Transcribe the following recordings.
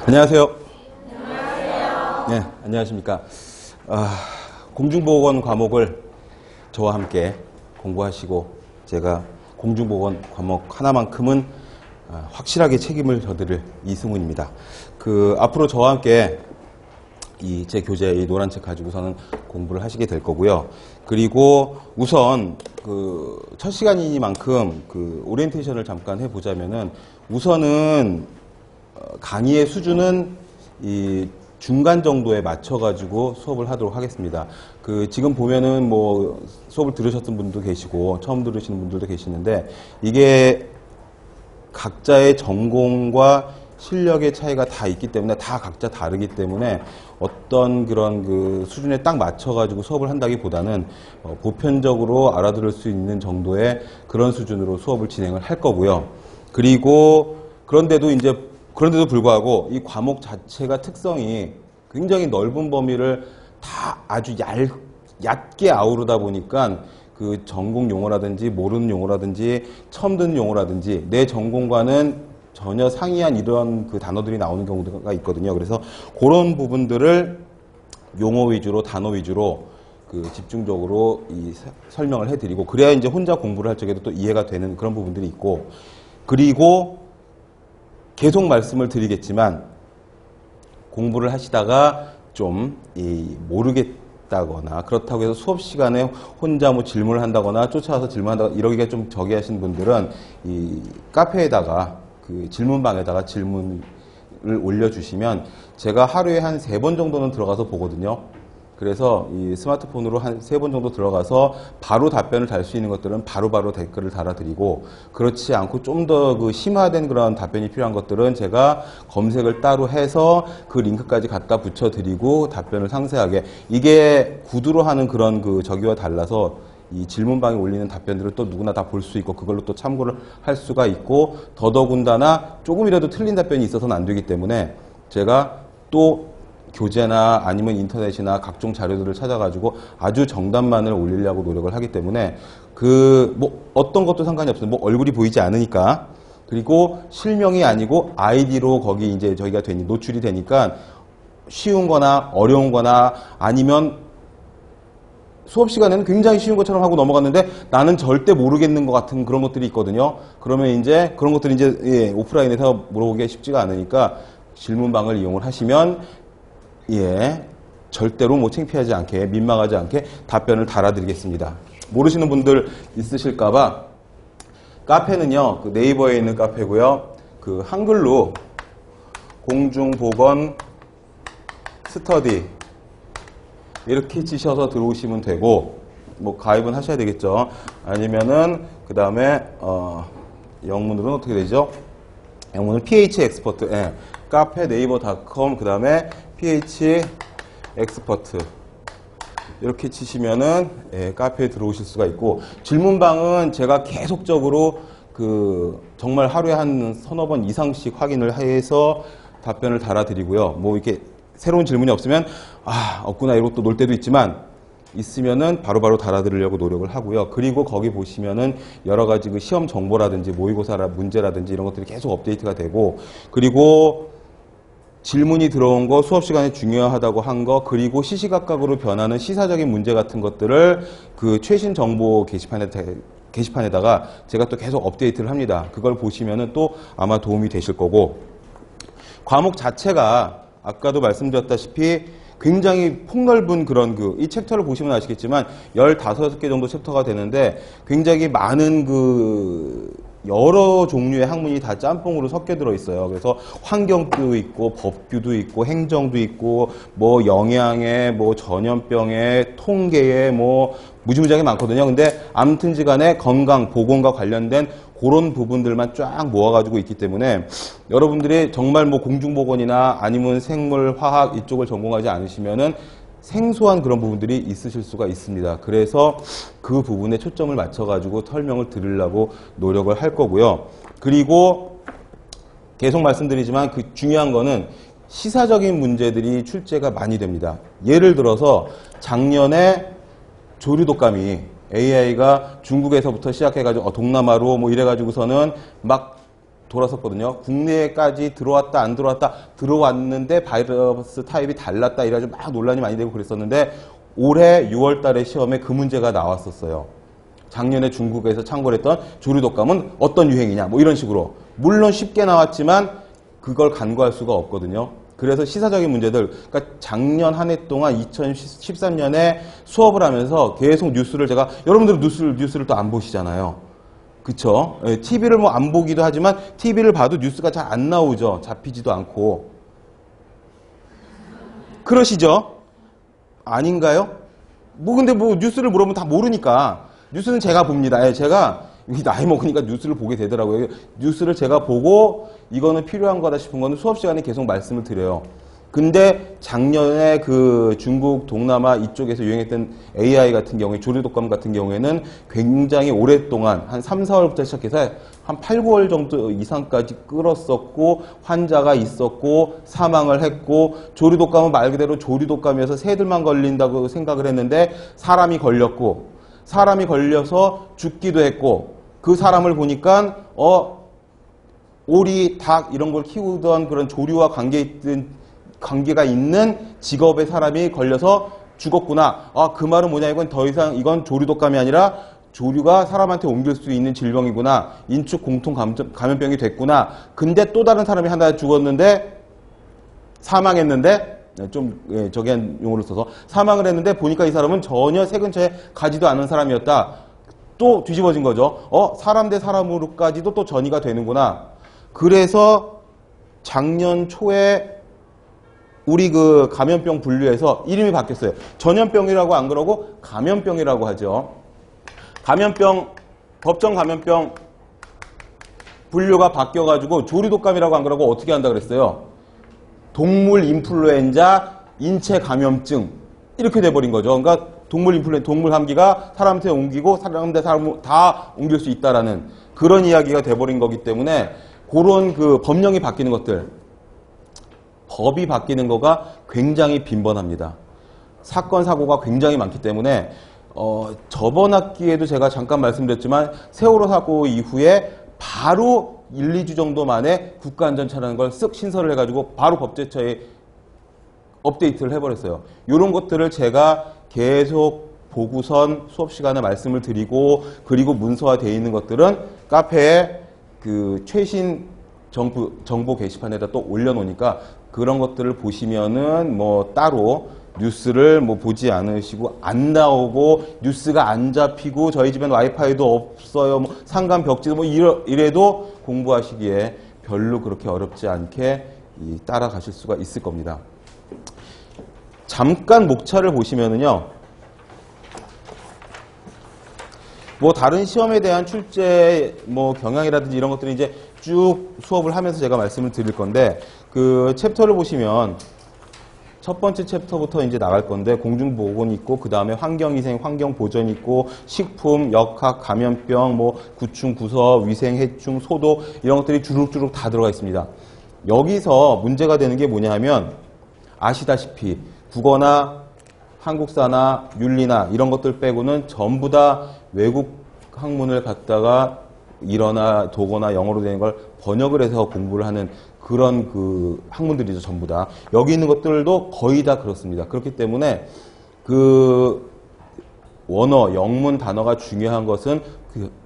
안녕하세요. 안녕하세요. 네, 안녕하십니까. 공중보건 과목을 저와 함께 공부하시고 제가 공중보건 과목 하나만큼은 확실하게 책임을 져드릴 이승훈입니다. 앞으로 저와 함께 제 교재 이 노란 책 가지고서는 공부를 하시게 될 거고요. 그리고 우선 첫 시간이니만큼 오리엔테이션을 잠깐 해보자면은 우선은 강의의 수준은 이 중간 정도에 맞춰가지고 수업을 하도록 하겠습니다. 지금 보면은 뭐 수업을 들으셨던 분도 계시고 처음 들으시는 분들도 계시는데 이게 각자의 전공과 실력의 차이가 다 있기 때문에 다 각자 다르기 때문에 어떤 그런 수준에 딱 맞춰가지고 수업을 한다기보다는 보편적으로 알아들을 수 있는 정도의 그런 수준으로 수업을 진행을 할 거고요. 그리고 그런데도 불구하고 이 과목 자체가 특성이 굉장히 넓은 범위를 다 아주 얕게 아우르다 보니까 전공 용어라든지 모르는 용어라든지 처음 듣는 용어라든지 내 전공과는 전혀 상이한 이런 단어들이 나오는 경우가 있거든요. 그래서 그런 부분들을 용어 위주로 단어 위주로 집중적으로 설명을 해드리고 그래야 이제 혼자 공부를 할 적에도 또 이해가 되는 그런 부분들이 있고 그리고 계속 말씀을 드리겠지만 공부를 하시다가 좀 모르겠다거나 그렇다고 해서 수업 시간에 혼자 뭐 질문을 한다거나 쫓아와서 질문한다거나 이러기가 좀 저기 하신 분들은 이 카페에다가 질문방에다가 질문을 올려주시면 제가 하루에 한 3번 정도는 들어가서 보거든요. 그래서 이 스마트폰으로 한 3번 정도 들어가서 바로 답변을 달 수 있는 것들은 바로바로 댓글을 달아드리고 그렇지 않고 좀 더 심화된 그런 답변이 필요한 것들은 제가 검색을 따로 해서 그 링크까지 갖다 붙여드리고 답변을 상세하게 이게 구두로 하는 그런 저기와 달라서 이 질문방에 올리는 답변들을 또 누구나 다 볼 수 있고 그걸로 또 참고를 할 수가 있고 더더군다나 조금이라도 틀린 답변이 있어서는 안 되기 때문에 제가 또 교재나 아니면 인터넷이나 각종 자료들을 찾아가지고 아주 정답만을 올리려고 노력을 하기 때문에 어떤 것도 상관이 없어요. 뭐 얼굴이 보이지 않으니까. 그리고 실명이 아니고 아이디로 거기 이제 저희가 노출이 되니까 쉬운 거나 어려운 거나 아니면 수업 시간에는 굉장히 쉬운 것처럼 하고 넘어갔는데 나는 절대 모르겠는 것 같은 그런 것들이 있거든요. 그러면 이제 그런 것들이 이제 오프라인에서 물어보기가 쉽지가 않으니까 질문방을 이용을 하시면 절대로 창피하지 않게 민망하지 않게 답변을 달아드리겠습니다. 모르시는 분들 있으실까봐 카페는요 네이버에 있는 카페고요. 한글로 공중보건 스터디 이렇게 치셔서 들어오시면 되고 뭐 가입은 하셔야 되겠죠. 아니면은 그 다음에 영문으로는 어떻게 되죠? 영문은 phexpert 카페 네이버.com 그 다음에 phexpert 이렇게 치시면은 카페에 들어오실 수가 있고 질문방은 제가 계속적으로 정말 하루에 한 서너 번 이상씩 확인을 해서 답변을 달아드리고요. 뭐 이렇게 새로운 질문이 없으면 없구나 이러고 또 놀 때도 있지만 있으면은 바로바로 달아드리려고 노력을 하고요. 그리고 거기 보시면은 여러 가지 시험 정보라든지 모의고사 문제라든지 이런 것들이 계속 업데이트가 되고 그리고 질문이 들어온 거 수업 시간에 중요하다고 한 거 그리고 시시각각으로 변하는 시사적인 문제 같은 것들을 최신 정보 게시판에다가 제가 또 계속 업데이트를 합니다. 그걸 보시면은 또 아마 도움이 되실 거고 과목 자체가 아까도 말씀드렸다시피 굉장히 폭넓은 이 챕터를 보시면 아시겠지만 15개 정도 챕터가 되는데 굉장히 많은 여러 종류의 학문이 다 짬뽕으로 섞여 들어 있어요. 그래서 환경도 있고 법규도 있고 행정도 있고 뭐 영양에 뭐 전염병에 통계에 뭐 무지무지하게 많거든요. 근데 아무튼지간에 건강, 보건과 관련된 그런 부분들만 쫙 모아가지고 있기 때문에 여러분들이 정말 뭐 공중보건이나 아니면 생물, 화학 이쪽을 전공하지 않으시면은 생소한 그런 부분들이 있으실 수가 있습니다. 그래서 그 부분에 초점을 맞춰가지고 설명을 드리려고 노력을 할 거고요. 그리고 계속 말씀드리지만 중요한 거는 시사적인 문제들이 출제가 많이 됩니다. 예를 들어서 작년에 조류독감이 AI가 중국에서부터 시작해가지고 동남아로 뭐 이래가지고서는 막 돌았었거든요. 국내에까지 들어왔다 안 들어왔다 들어왔는데 바이러스 타입이 달랐다 이래가지고 막 논란이 많이 되고 그랬었는데 올해 6월 달에 시험에 그 문제가 나왔었어요. 작년에 중국에서 참고를 했던 조류독감은 어떤 유행이냐 뭐 이런 식으로. 물론 쉽게 나왔지만 그걸 간과할 수가 없거든요. 그래서 시사적인 문제들, 그러니까 작년 한 해 동안 2013년에 수업을 하면서 계속 뉴스를 제가, 여러분들은 뉴스를 또 안 보시잖아요. 그쵸? TV를 뭐 안 보기도 하지만 TV를 봐도 뉴스가 잘 안 나오죠. 잡히지도 않고. 그러시죠? 아닌가요? 뭐 근데 뭐 뉴스를 물어보면 다 모르니까. 뉴스는 제가 봅니다. 제가 나이 먹으니까 뉴스를 보게 되더라고요. 뉴스를 제가 보고 이거는 필요한 거다 싶은 거는 수업 시간에 계속 말씀을 드려요. 근데 작년에 그 중국 동남아 이쪽에서 유행했던 AI 같은 경우에 조류독감 같은 경우에는 굉장히 오랫동안 한 3, 4월부터 시작해서 한 8, 9월 정도 이상까지 끌었었고 환자가 있었고 사망을 했고 조류독감은 말 그대로 조류독감이어서 새들만 걸린다고 생각을 했는데 사람이 걸렸고 사람이 걸려서 죽기도 했고 그 사람을 보니까 오리, 닭 이런 걸 키우던 그런 조류와 관계가 있는 직업의 사람이 걸려서 죽었구나. 그 말은 뭐냐 이건 더 이상 이건 조류독감이 아니라 조류가 사람한테 옮길 수 있는 질병이구나. 인축 공통 감염병이 됐구나. 근데 또 다른 사람이 하나 죽었는데 사망했는데 저기한 용어를 써서 사망을 했는데 보니까 이 사람은 전혀 새 근처에 가지도 않은 사람이었다. 또 뒤집어진 거죠. 사람 대 사람으로까지도 또 전이가 되는구나. 그래서 작년 초에 우리 그 감염병 분류에서 이름이 바뀌었어요. 전염병이라고 안 그러고 감염병이라고 하죠. 감염병, 법정 감염병 분류가 바뀌어가지고 조류독감이라고 안 그러고 어떻게 한다 그랬어요? 동물 인플루엔자 인체 감염증 이렇게 돼버린 거죠. 그러니까 동물 감기가 사람한테 옮기고 사람 대 사람 다 옮길 수 있다라는 그런 이야기가 돼버린 거기 때문에 그런 그 법령이 바뀌는 것들, 법이 바뀌는 거가 굉장히 빈번합니다. 사건 사고가 굉장히 많기 때문에 저번 학기에도 제가 잠깐 말씀드렸지만 세월호 사고 이후에 바로 1, 2주 정도 만에 국가안전처라는 걸 쓱 신설을 해가지고 바로 법제처에 업데이트를 해버렸어요. 이런 것들을 제가 계속 보고선 수업 시간에 말씀을 드리고 그리고 문서화되어 있는 것들은 카페에 그 최신 정보 게시판에다 또 올려놓으니까 그런 것들을 보시면은 뭐 따로 뉴스를 뭐 보지 않으시고 안 나오고 뉴스가 안 잡히고 저희 집엔 와이파이도 없어요. 뭐 상간 벽지도 뭐 이래도 공부하시기에 별로 그렇게 어렵지 않게 따라가실 수가 있을 겁니다. 잠깐 목차를 보시면은요. 뭐 다른 시험에 대한 출제 뭐 경향이라든지 이런 것들은 이제 쭉 수업을 하면서 제가 말씀을 드릴 건데 그 챕터를 보시면 첫 번째 챕터부터 이제 나갈 건데 공중보건 있고 그 다음에 환경위생, 환경보전 있고 식품, 역학, 감염병, 뭐 구충, 구서, 위생, 해충, 소독 이런 것들이 주룩주룩 다 들어가 있습니다. 여기서 문제가 되는 게 뭐냐 하면 아시다시피 국어나 한국사나 윤리나 이런 것들 빼고는 전부 다 외국 학문을 갖다가 일어나 도거나 영어로 되는 걸 번역을 해서 공부를 하는 그런 그 학문들이죠, 전부 다. 여기 있는 것들도 거의 다 그렇습니다. 그렇기 때문에 그 원어, 영문 단어가 중요한 것은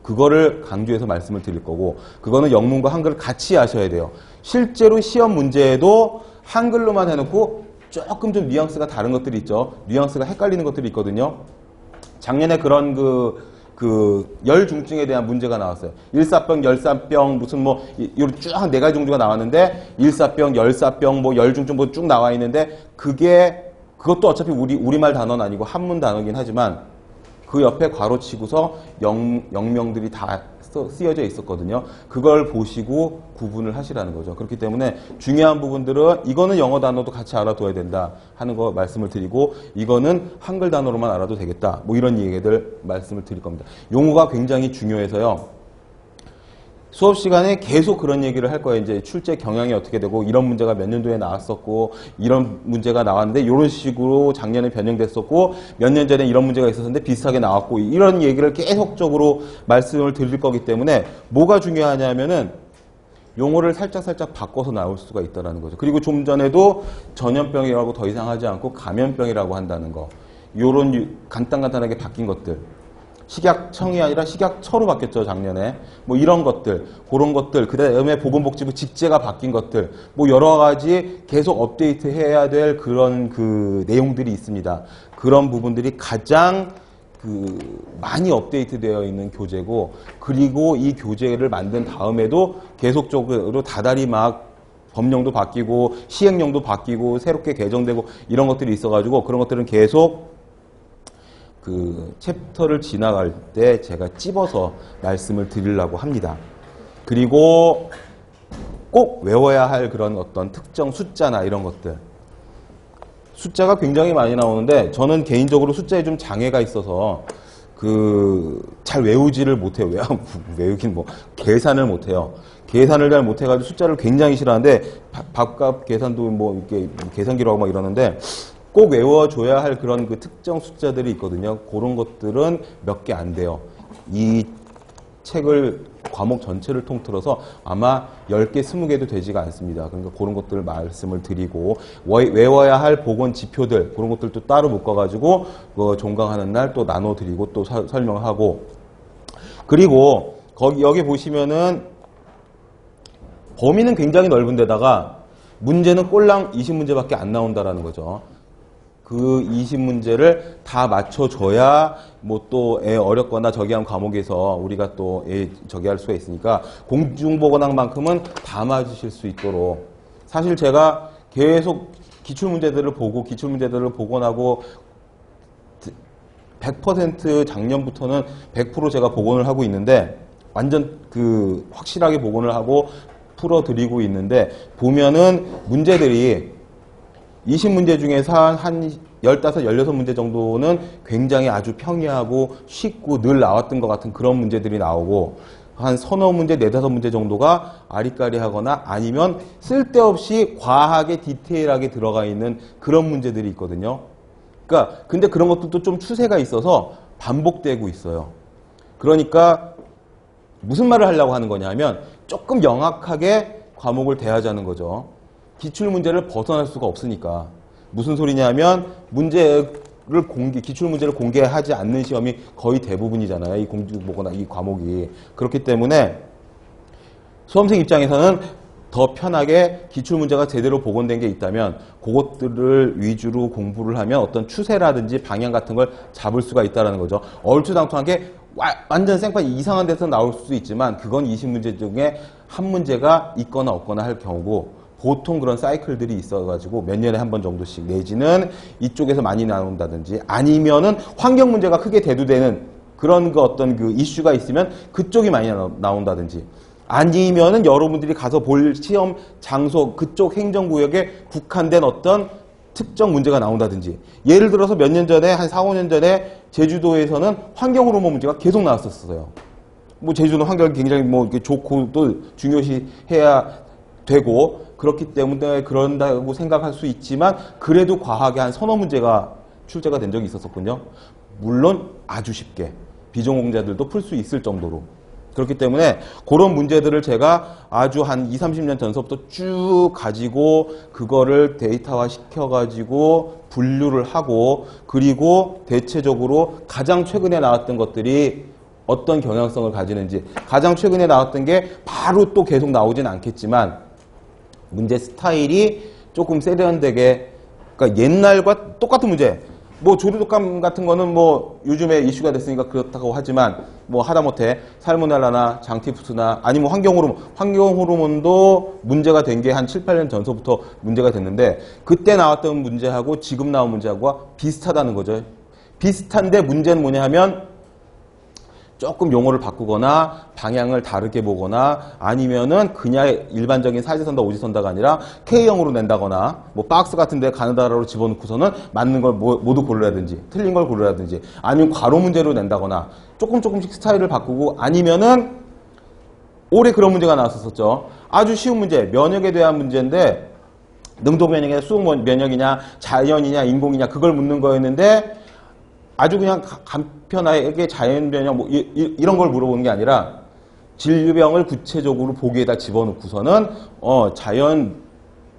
그거를 강조해서 말씀을 드릴 거고 그거는 영문과 한글을 같이 아셔야 돼요. 실제로 시험 문제에도 한글로만 해놓고 조금 좀 뉘앙스가 다른 것들이 있죠. 뉘앙스가 헷갈리는 것들이 있거든요. 작년에 그런 열중증에 대한 문제가 나왔어요. 일사병, 열사병, 무슨 뭐, 요런 쭉 한 4가지 종류가 나왔는데, 일사병, 열사병, 뭐, 열중증 뭐 쭉 나와 있는데, 그것도 어차피 우리말 단어는 아니고 한문 단어긴 하지만, 그 옆에 괄호 치고서 영명들이 다 쓰여져 있었거든요. 그걸 보시고 구분을 하시라는 거죠. 그렇기 때문에 중요한 부분들은 이거는 영어 단어도 같이 알아둬야 된다 하는 거 말씀을 드리고 이거는 한글 단어로만 알아도 되겠다. 뭐 이런 얘기들 말씀을 드릴 겁니다. 용어가 굉장히 중요해서요. 수업 시간에 계속 그런 얘기를 할 거예요. 이제 출제 경향이 어떻게 되고 이런 문제가 몇 년도에 나왔었고 이런 문제가 나왔는데 이런 식으로 작년에 변형됐었고 몇 년 전에 이런 문제가 있었는데 비슷하게 나왔고 이런 얘기를 계속적으로 말씀을 드릴 거기 때문에 뭐가 중요하냐면은 용어를 살짝살짝 바꿔서 나올 수가 있다는 거죠. 그리고 좀 전에도 전염병이라고 더 이상 하지 않고 감염병이라고 한다는 거. 요런 간단하게 바뀐 것들. 식약청이 아니라 식약처로 바뀌었죠, 작년에. 뭐 이런 것들, 그런 것들, 그 다음에 보건복지부 직제가 바뀐 것들, 뭐 여러 가지 계속 업데이트 해야 될 그런 그 내용들이 있습니다. 그런 부분들이 가장 많이 업데이트 되어 있는 교재고, 그리고 이 교재를 만든 다음에도 계속적으로 다달이 막 법령도 바뀌고, 시행령도 바뀌고, 새롭게 개정되고, 이런 것들이 있어가지고, 그런 것들은 계속 그 챕터를 지나갈 때 제가 찝어서 말씀을 드리려고 합니다. 그리고 꼭 외워야 할 그런 어떤 특정 숫자나 이런 것들. 숫자가 굉장히 많이 나오는데 저는 개인적으로 숫자에 좀 장애가 있어서 잘 외우지를 못해요. 외우긴 뭐 계산을 못해요. 계산을 잘 못해가지고 숫자를 굉장히 싫어하는데 밥값 계산도 뭐 이렇게 계산기로 하고 막 이러는데 꼭 외워줘야 할 그런 그 특정 숫자들이 있거든요. 그런 것들은 몇 개 안 돼요. 이 책을 과목 전체를 통틀어서 아마 10개, 20개도 되지가 않습니다. 그러니까 그런 것들을 말씀을 드리고 외워야 할 보건 지표들 그런 것들도 따로 묶어가지고 종강하는 날 또 나눠드리고 또 설명하고 그리고 여기 보시면은 범위는 굉장히 넓은 데다가 문제는 꼴랑 20문제밖에 안 나온다라는 거죠. 그 20문제를 다 맞춰줘야 뭐 또 어렵거나 저기한 과목에서 우리가 또 저기 할 수가 있으니까 공중보건학만큼은 다 맞으실 수 있도록 사실 제가 계속 기출문제들을 복원하고 100% 작년부터는 100% 제가 복원을 하고 있는데 완전 확실하게 복원을 하고 풀어드리고 있는데 보면은 문제들이 20문제 중에서 한 15, 16문제 정도는 굉장히 아주 평이하고 쉽고 늘 나왔던 것 같은 그런 문제들이 나오고 한 서너 문제, 네다섯 문제 정도가 아리까리하거나 아니면 쓸데없이 과하게 디테일하게 들어가 있는 그런 문제들이 있거든요. 그러니까 근데 그런 것들도 좀 추세가 있어서 반복되고 있어요. 그러니까 무슨 말을 하려고 하는 거냐 하면 조금 영악하게 과목을 대하자는 거죠. 기출문제를 벗어날 수가 없으니까. 무슨 소리냐 하면 기출문제를 공개하지 않는 시험이 거의 대부분이잖아요. 이 공중보거나 이 과목이. 그렇기 때문에 수험생 입장에서는 더 편하게 기출문제가 제대로 복원된 게 있다면 그것들을 위주로 공부를 하면 어떤 추세라든지 방향 같은 걸 잡을 수가 있다는 거죠. 얼추당통하게 완전 생판 이상한 데서 나올 수도 있지만 그건 20문제 중에 한 문제가 있거나 없거나 할 경우고 보통 그런 사이클들이 있어가지고 몇 년에 한 번 정도씩 내지는 이쪽에서 많이 나온다든지 아니면은 환경 문제가 크게 대두되는 그런 어떤 이슈가 있으면 그쪽이 많이 나온다든지 아니면은 여러분들이 가서 볼 시험 장소 그쪽 행정구역에 국한된 어떤 특정 문제가 나온다든지 예를 들어서 몇 년 전에 한 4, 5년 전에 제주도에서는 환경 호르몬 문제가 계속 나왔었어요. 뭐 제주도는 환경이 굉장히 뭐 이렇게 좋고 또 중요시해야 되고 그렇기 때문에 그런다고 생각할 수 있지만 그래도 과하게 한 서너 문제가 출제가 된 적이 있었군요. 물론 아주 쉽게 비전공자들도 풀 수 있을 정도로 그렇기 때문에 그런 문제들을 제가 아주 한 20, 30년 전서부터 쭉 가지고 그거를 데이터화 시켜가지고 분류를 하고 그리고 대체적으로 가장 최근에 나왔던 것들이 어떤 경향성을 가지는지 가장 최근에 나왔던 게 바로 또 계속 나오진 않겠지만 문제 스타일이 조금 세련되게 그러니까 옛날과 똑같은 문제 뭐 조류독감 같은 거는 뭐 요즘에 이슈가 됐으니까 그렇다고 하지만 뭐 하다못해 살모넬라나 장티푸스나 아니면 환경 호르몬도 문제가 된 게 한 7, 8년 전서부터 문제가 됐는데 그때 나왔던 문제하고 지금 나온 문제하고 비슷하다는 거죠. 비슷한데 문제는 뭐냐 하면 조금 용어를 바꾸거나 방향을 다르게 보거나 아니면은 그냥 일반적인 사지선다 오지선다가 아니라 K형으로 낸다거나 뭐 박스 같은 데 가느다라로 집어넣고서는 맞는 걸 모두 고르라든지 틀린 걸 고르라든지 아니면 괄호 문제로 낸다거나 조금씩 스타일을 바꾸고 아니면은 올해 그런 문제가 나왔었죠. 아주 쉬운 문제 면역에 대한 문제인데 능동 면역이냐 수동 면역이냐 자연이냐 인공이냐 그걸 묻는 거였는데 아주 그냥 간편하게 자연 변형 뭐 이런 걸 물어보는 게 아니라 질병을 구체적으로 보기에다 집어넣고서는 자연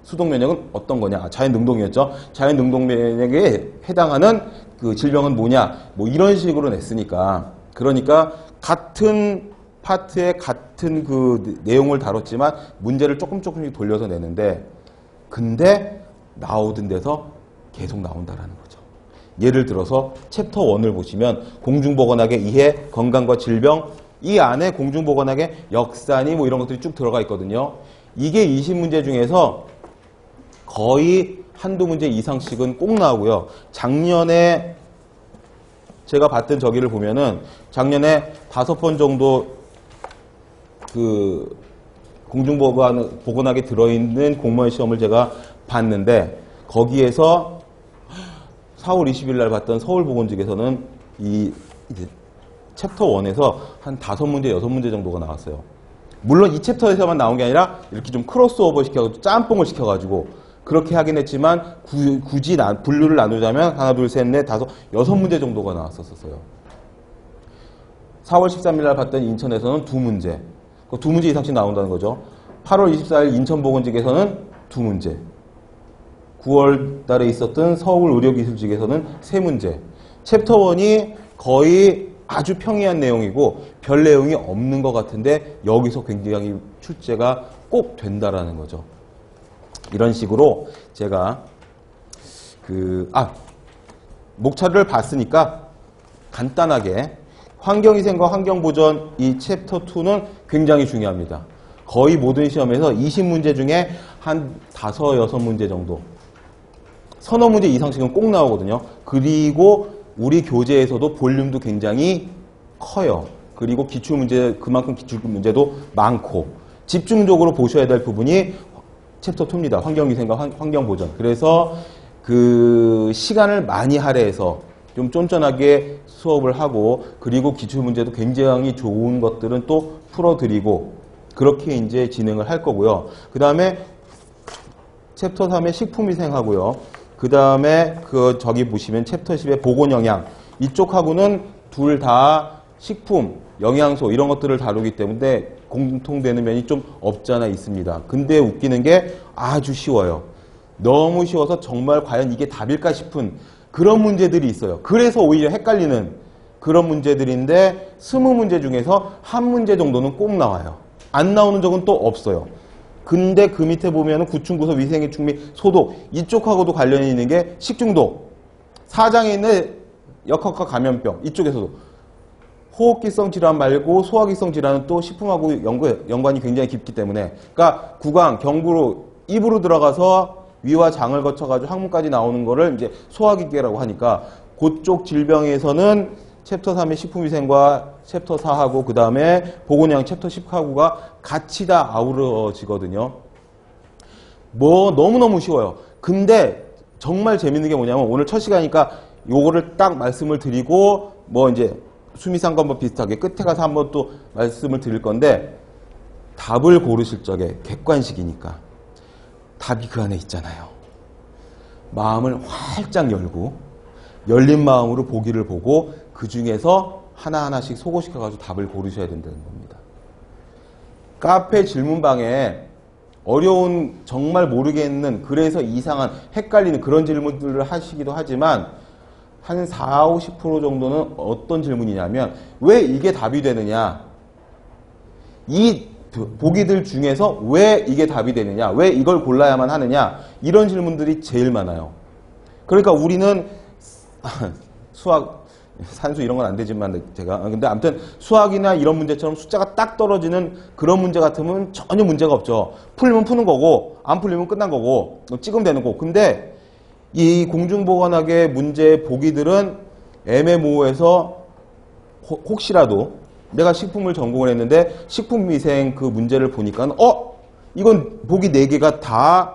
수동 면역은 어떤 거냐? 자연 능동이었죠. 자연 능동 면역에 해당하는 그 질병은 뭐냐? 뭐 이런 식으로 냈으니까. 그러니까 같은 파트에 같은 그 내용을 다뤘지만 문제를 조금씩 돌려서 내는데, 근데 나오던 데서 계속 나온다라는 거죠. 예를 들어서 챕터 1을 보시면 공중보건학의 이해, 건강과 질병, 이 안에 공중보건학의 역사니 뭐 이런 것들이 쭉 들어가 있거든요. 이게 20문제 중에서 거의 한두 문제 이상씩은 꼭 나오고요. 작년에 제가 봤던 저기를 보면은 작년에 5번 정도 그 공중보건학에 들어있는 공무원 시험을 제가 봤는데, 거기에서 4월 20일 날 봤던 서울보건직에서는 이 챕터 1에서 한 5문제, 6문제 정도가 나왔어요. 물론 이 챕터에서만 나온 게 아니라 이렇게 좀 크로스오버 시켜가지고 짬뽕을 시켜가지고 그렇게 하긴 했지만, 굳이 분류를 나누자면 하나, 둘, 셋, 넷, 다섯, 6문제 정도가 나왔었어요. 4월 13일 날 봤던 인천에서는 2문제. 2문제 이상씩 나온다는 거죠. 8월 24일 인천보건직에서는 2문제. 9월 달에 있었던 서울의료기술직에서는 3문제. 챕터 1이 거의 아주 평이한 내용이고 별 내용이 없는 것 같은데 여기서 굉장히 출제가 꼭 된다라는 거죠. 이런 식으로 제가 목차를 봤으니까 간단하게 환경위생과 환경보전 이 챕터 2는 굉장히 중요합니다. 거의 모든 시험에서 20문제 중에 한 5, 6문제 정도, 서너 문제 이상씩은 꼭 나오거든요. 그리고 우리 교재에서도 볼륨도 굉장히 커요. 그리고 기출문제, 그만큼 기출문제도 많고 집중적으로 보셔야 될 부분이 챕터 2입니다. 환경위생과 환경보전. 그래서 그 시간을 많이 할애해서 좀 쫀쫀하게 수업을 하고, 그리고 기출문제도 굉장히 좋은 것들은 또 풀어드리고, 그렇게 이제 진행을 할 거고요. 그 다음에 챕터 3에 식품위생하고요. 그 다음에 저기 보시면 챕터 10에 보건영양. 이쪽하고는 둘 다 식품, 영양소 이런 것들을 다루기 때문에 공통되는 면이 좀 없지 않아 있습니다. 근데 웃기는 게 아주 쉬워요. 너무 쉬워서 정말 과연 이게 답일까 싶은 그런 문제들이 있어요. 그래서 오히려 헷갈리는 그런 문제들인데 20문제 중에서 한 문제 정도는 꼭 나와요. 안 나오는 적은 또 없어요. 근데 그 밑에 보면은 구충구소, 위생해충 및 소독 이쪽하고도 관련이 있는 게 식중독, 사장에 있는 역학과 감염병 이쪽에서도 호흡기성 질환 말고 소화기성 질환은 또 식품하고 연관이 굉장히 깊기 때문에, 그러니까 구강, 경부로 입으로 들어가서 위와 장을 거쳐가지고 항문까지 나오는 거를 이제 소화기계라고 하니까 그쪽 질병에서는 챕터 3의 식품위생과 챕터 4하고 그 다음에 보건영양 챕터 10하고가 같이 다 아우러지거든요. 뭐 너무너무 쉬워요. 근데 정말 재밌는 게 뭐냐면 오늘 첫 시간이니까 요거를 딱 말씀을 드리고 뭐 이제 수미상관법 비슷하게 끝에 가서 한번 또 말씀을 드릴 건데, 답을 고르실 적에 객관식이니까 답이 그 안에 있잖아요. 마음을 활짝 열고 열린 마음으로 보기를 보고 그 중에서 하나하나씩 소거시켜가지고 답을 고르셔야 된다는 겁니다. 카페 질문방에 어려운, 정말 모르겠는, 그래서 이상한, 헷갈리는 그런 질문들을 하시기도 하지만 한 40, 50% 정도는 어떤 질문이냐면 왜 이게 답이 되느냐, 이 보기들 중에서 왜 이게 답이 되느냐, 왜 이걸 골라야만 하느냐, 이런 질문들이 제일 많아요. 그러니까 우리는 수학, 산수 이런 건 안 되지만 제가 근데 아무튼 수학이나 이런 문제처럼 숫자가 딱 떨어지는 그런 문제 같으면 전혀 문제가 없죠. 풀리면 푸는 거고 안 풀리면 끝난 거고 찍으면 되는 거고. 근데 이 공중보건학의 문제 보기들은 애매모호해서 혹시라도 내가 식품을 전공을 했는데 식품위생 그 문제를 보니까 이건 보기 4개가 다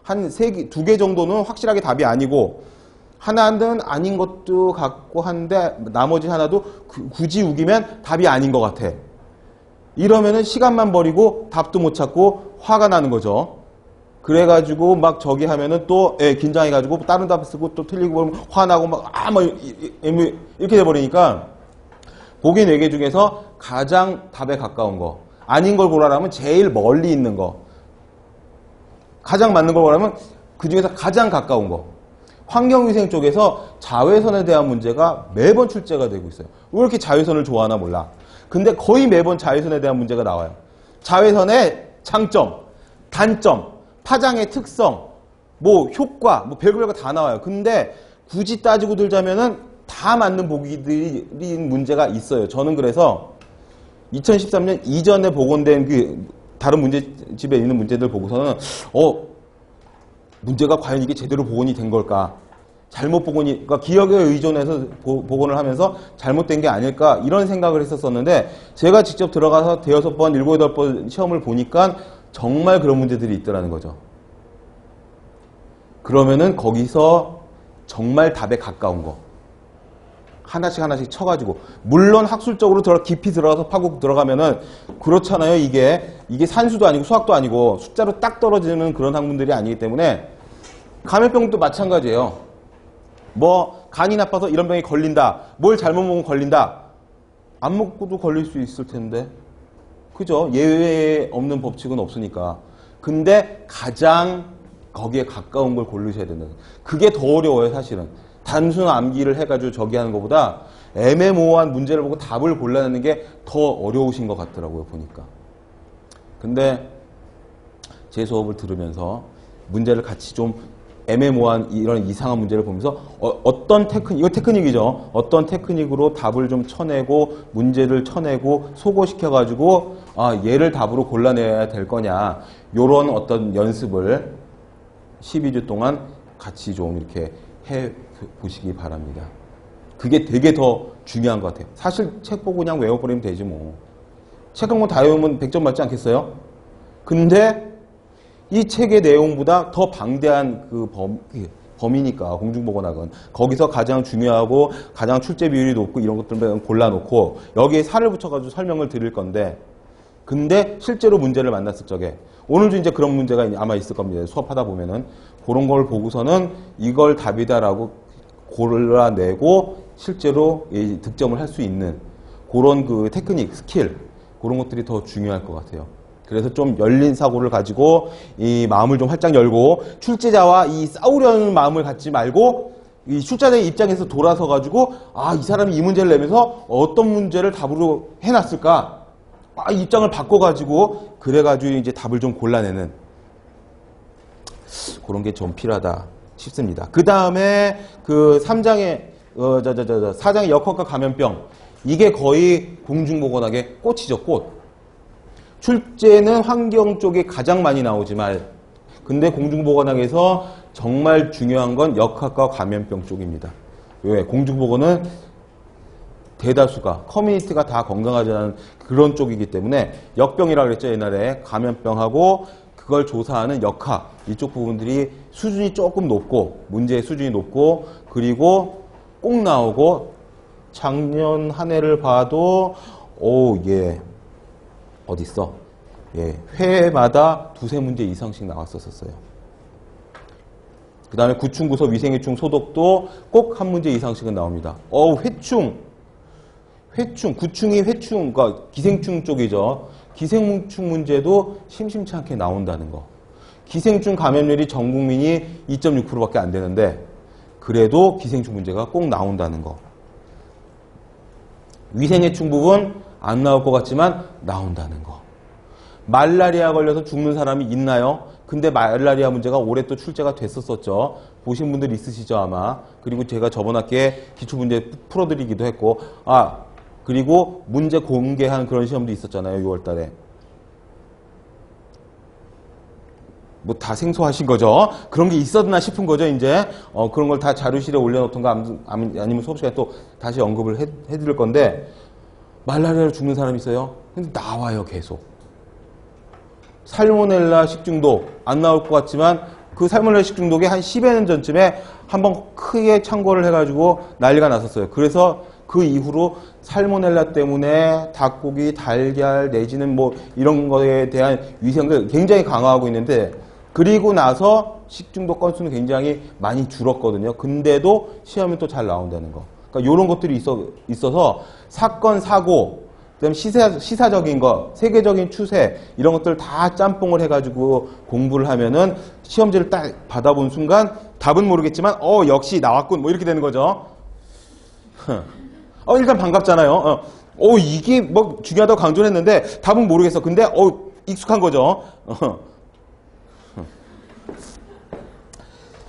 한 2개 정도는 확실하게 답이 아니고 하나는 아닌 것도 같고 한데 나머지 하나도 굳이 우기면 답이 아닌 것 같아. 이러면은 시간만 버리고 답도 못 찾고 화가 나는 거죠. 그래가지고 막 저기 하면은 또 긴장해가지고 다른 답 쓰고 또 틀리고 그러면 화나고 막 이렇게 돼버리니까 보기 4개 중에서 가장 답에 가까운 거, 아닌 걸 고르라면 제일 멀리 있는 거. 가장 맞는 걸 고르라면 그 중에서 가장 가까운 거. 환경위생 쪽에서 자외선에 대한 문제가 매번 출제가 되고 있어요. 왜 이렇게 자외선을 좋아하나 몰라. 근데 거의 매번 자외선에 대한 문제가 나와요. 자외선의 장점, 단점, 파장의 특성, 뭐 효과, 뭐 별거 다 나와요. 근데 굳이 따지고 들자면은 다 맞는 보기들이 문제가 있어요. 저는 그래서 2013년 이전에 복원된 그 다른 문제집에 있는 문제들 보고서는 문제가 과연 이게 제대로 복원이 된 걸까? 잘못 복원이, 그러니까 기억에 의존해서 복원을 하면서 잘못된 게 아닐까? 이런 생각을 했었었는데 제가 직접 들어가서 대여섯 번, 일곱, 여덟 번 시험을 보니까 정말 그런 문제들이 있더라는 거죠. 그러면은 거기서 정말 답에 가까운 거 하나씩 쳐가지고, 물론 학술적으로 깊이 들어가서 파고 들어가면은 그렇잖아요. 이게 산수도 아니고 수학도 아니고 숫자로 딱 떨어지는 그런 학문들이 아니기 때문에. 감염병도 마찬가지예요. 뭐 간이 나빠서 이런 병이 걸린다, 뭘 잘못 먹으면 걸린다, 안 먹고도 걸릴 수 있을 텐데, 그죠? 예외 없는 법칙은 없으니까. 근데 가장 거기에 가까운 걸 고르셔야 된다. 그게 더 어려워요, 사실은. 단순 암기를 해가지고 저기 하는 것보다 애매모호한 문제를 보고 답을 골라내는 게 더 어려우신 것 같더라고요, 보니까. 근데 제 수업을 들으면서 문제를 같이 좀 애매모호한 이런 이상한 문제를 보면서 어떤 테크닉, 이거 테크닉이죠. 어떤 테크닉으로 답을 좀 쳐내고 문제를 쳐내고 소거시켜가지고 얘를 답으로 골라내야 될 거냐, 요런 어떤 연습을 12주 동안 같이 좀 이렇게 해 보시기 바랍니다. 그게 되게 더 중요한 것 같아요. 사실 책 보고 그냥 외워버리면 되지 뭐. 책 한 권 다 외우면 100점 맞지 않겠어요? 근데 이 책의 내용보다 더 방대한 그 범위니까, 공중보건학은. 거기서 가장 중요하고 가장 출제 비율이 높고 이런 것들을 골라놓고 여기에 살을 붙여가지고 설명을 드릴 건데, 근데 실제로 문제를 만났을 적에, 오늘도 이제 그런 문제가 아마 있을 겁니다. 수업하다 보면은. 그런 걸 보고서는 이걸 답이다라고 골라내고 실제로 득점을 할 수 있는 그런 그 테크닉, 스킬, 그런 것들이 더 중요할 것 같아요. 그래서 좀 열린 사고를 가지고 이 마음을 좀 활짝 열고, 출제자와 이 싸우려는 마음을 갖지 말고 이 출제자의 입장에서 돌아서 가지고 이 사람이 이 문제를 내면서 어떤 문제를 답으로 해놨을까? 입장을 바꿔가지고 그래가지고 이제 답을 좀 골라내는 그런 게 좀 필요하다 싶습니다. 그 다음에 그 3장의 4장의 역학과 감염병, 이게 거의 공중보건학의 꽃이죠, 꽃. 출제는 환경 쪽에 가장 많이 나오지만, 근데 공중보건학에서 정말 중요한 건 역학과 감염병 쪽입니다. 왜? 공중보건은 대다수가, 커뮤니티가 다 건강하지 않은 그런 쪽이기 때문에, 역병이라고 그랬죠, 옛날에. 감염병하고 그걸 조사하는 역학, 이쪽 부분들이 수준이 조금 높고, 문제의 수준이 높고, 그리고 꼭 나오고, 작년 한 해를 봐도 어딨어? 회마다 두세 문제 이상씩 나왔었어요. 그 다음에 구충구소 위생해충 소독도 꼭 한 문제 이상씩은 나옵니다. 구충이 회충, 그러니까 기생충 쪽이죠. 기생충 문제도 심심치 않게 나온다는 거. 기생충 감염률이 전 국민이 2.6%밖에 안 되는데, 그래도 기생충 문제가 꼭 나온다는 거. 위생해충 부분 안 나올 것 같지만 나온다는 거. 말라리아 걸려서 죽는 사람이 있나요? 근데 말라리아 문제가 올해 또 출제가 됐었었죠. 보신 분들 있으시죠, 아마. 그리고 제가 저번 학기에 기출문제 풀어드리기도 했고, 그리고 문제 공개한 그런 시험도 있었잖아요, 6월 달에. 뭐 다 생소하신 거죠? 그런 게 있었나 싶은 거죠, 이제. 그런 걸 다 자료실에 올려놓던가 아니면 수업 시간에 또 다시 언급을 해드릴 건데, 말라리아로 죽는 사람이 있어요? 근데 나와요, 계속. 살모넬라 식중독 안 나올 것 같지만, 그 살모넬라 식중독이 한 10여 년 전쯤에 한번 크게 창궐을 해가지고 난리가 났었어요. 그래서 그 이후로 살모넬라 때문에 닭고기, 달걀 내지는 뭐 이런 거에 대한 위생을 굉장히 강화하고 있는데, 그리고 나서 식중독 건수는 굉장히 많이 줄었거든요. 근데도 시험이 또 잘 나온다는 거. 그러니까 이런 것들이 있어서 사건, 사고, 그다음에 시사적인 거, 세계적인 추세 이런 것들 다 짬뽕을 해가지고 공부를 하면은 시험지를 딱 받아본 순간 답은 모르겠지만 역시 나왔군 뭐 이렇게 되는 거죠. 일단 반갑잖아요. 이게 뭐 중요하다고 강조를 했는데 답은 모르겠어. 근데 익숙한 거죠.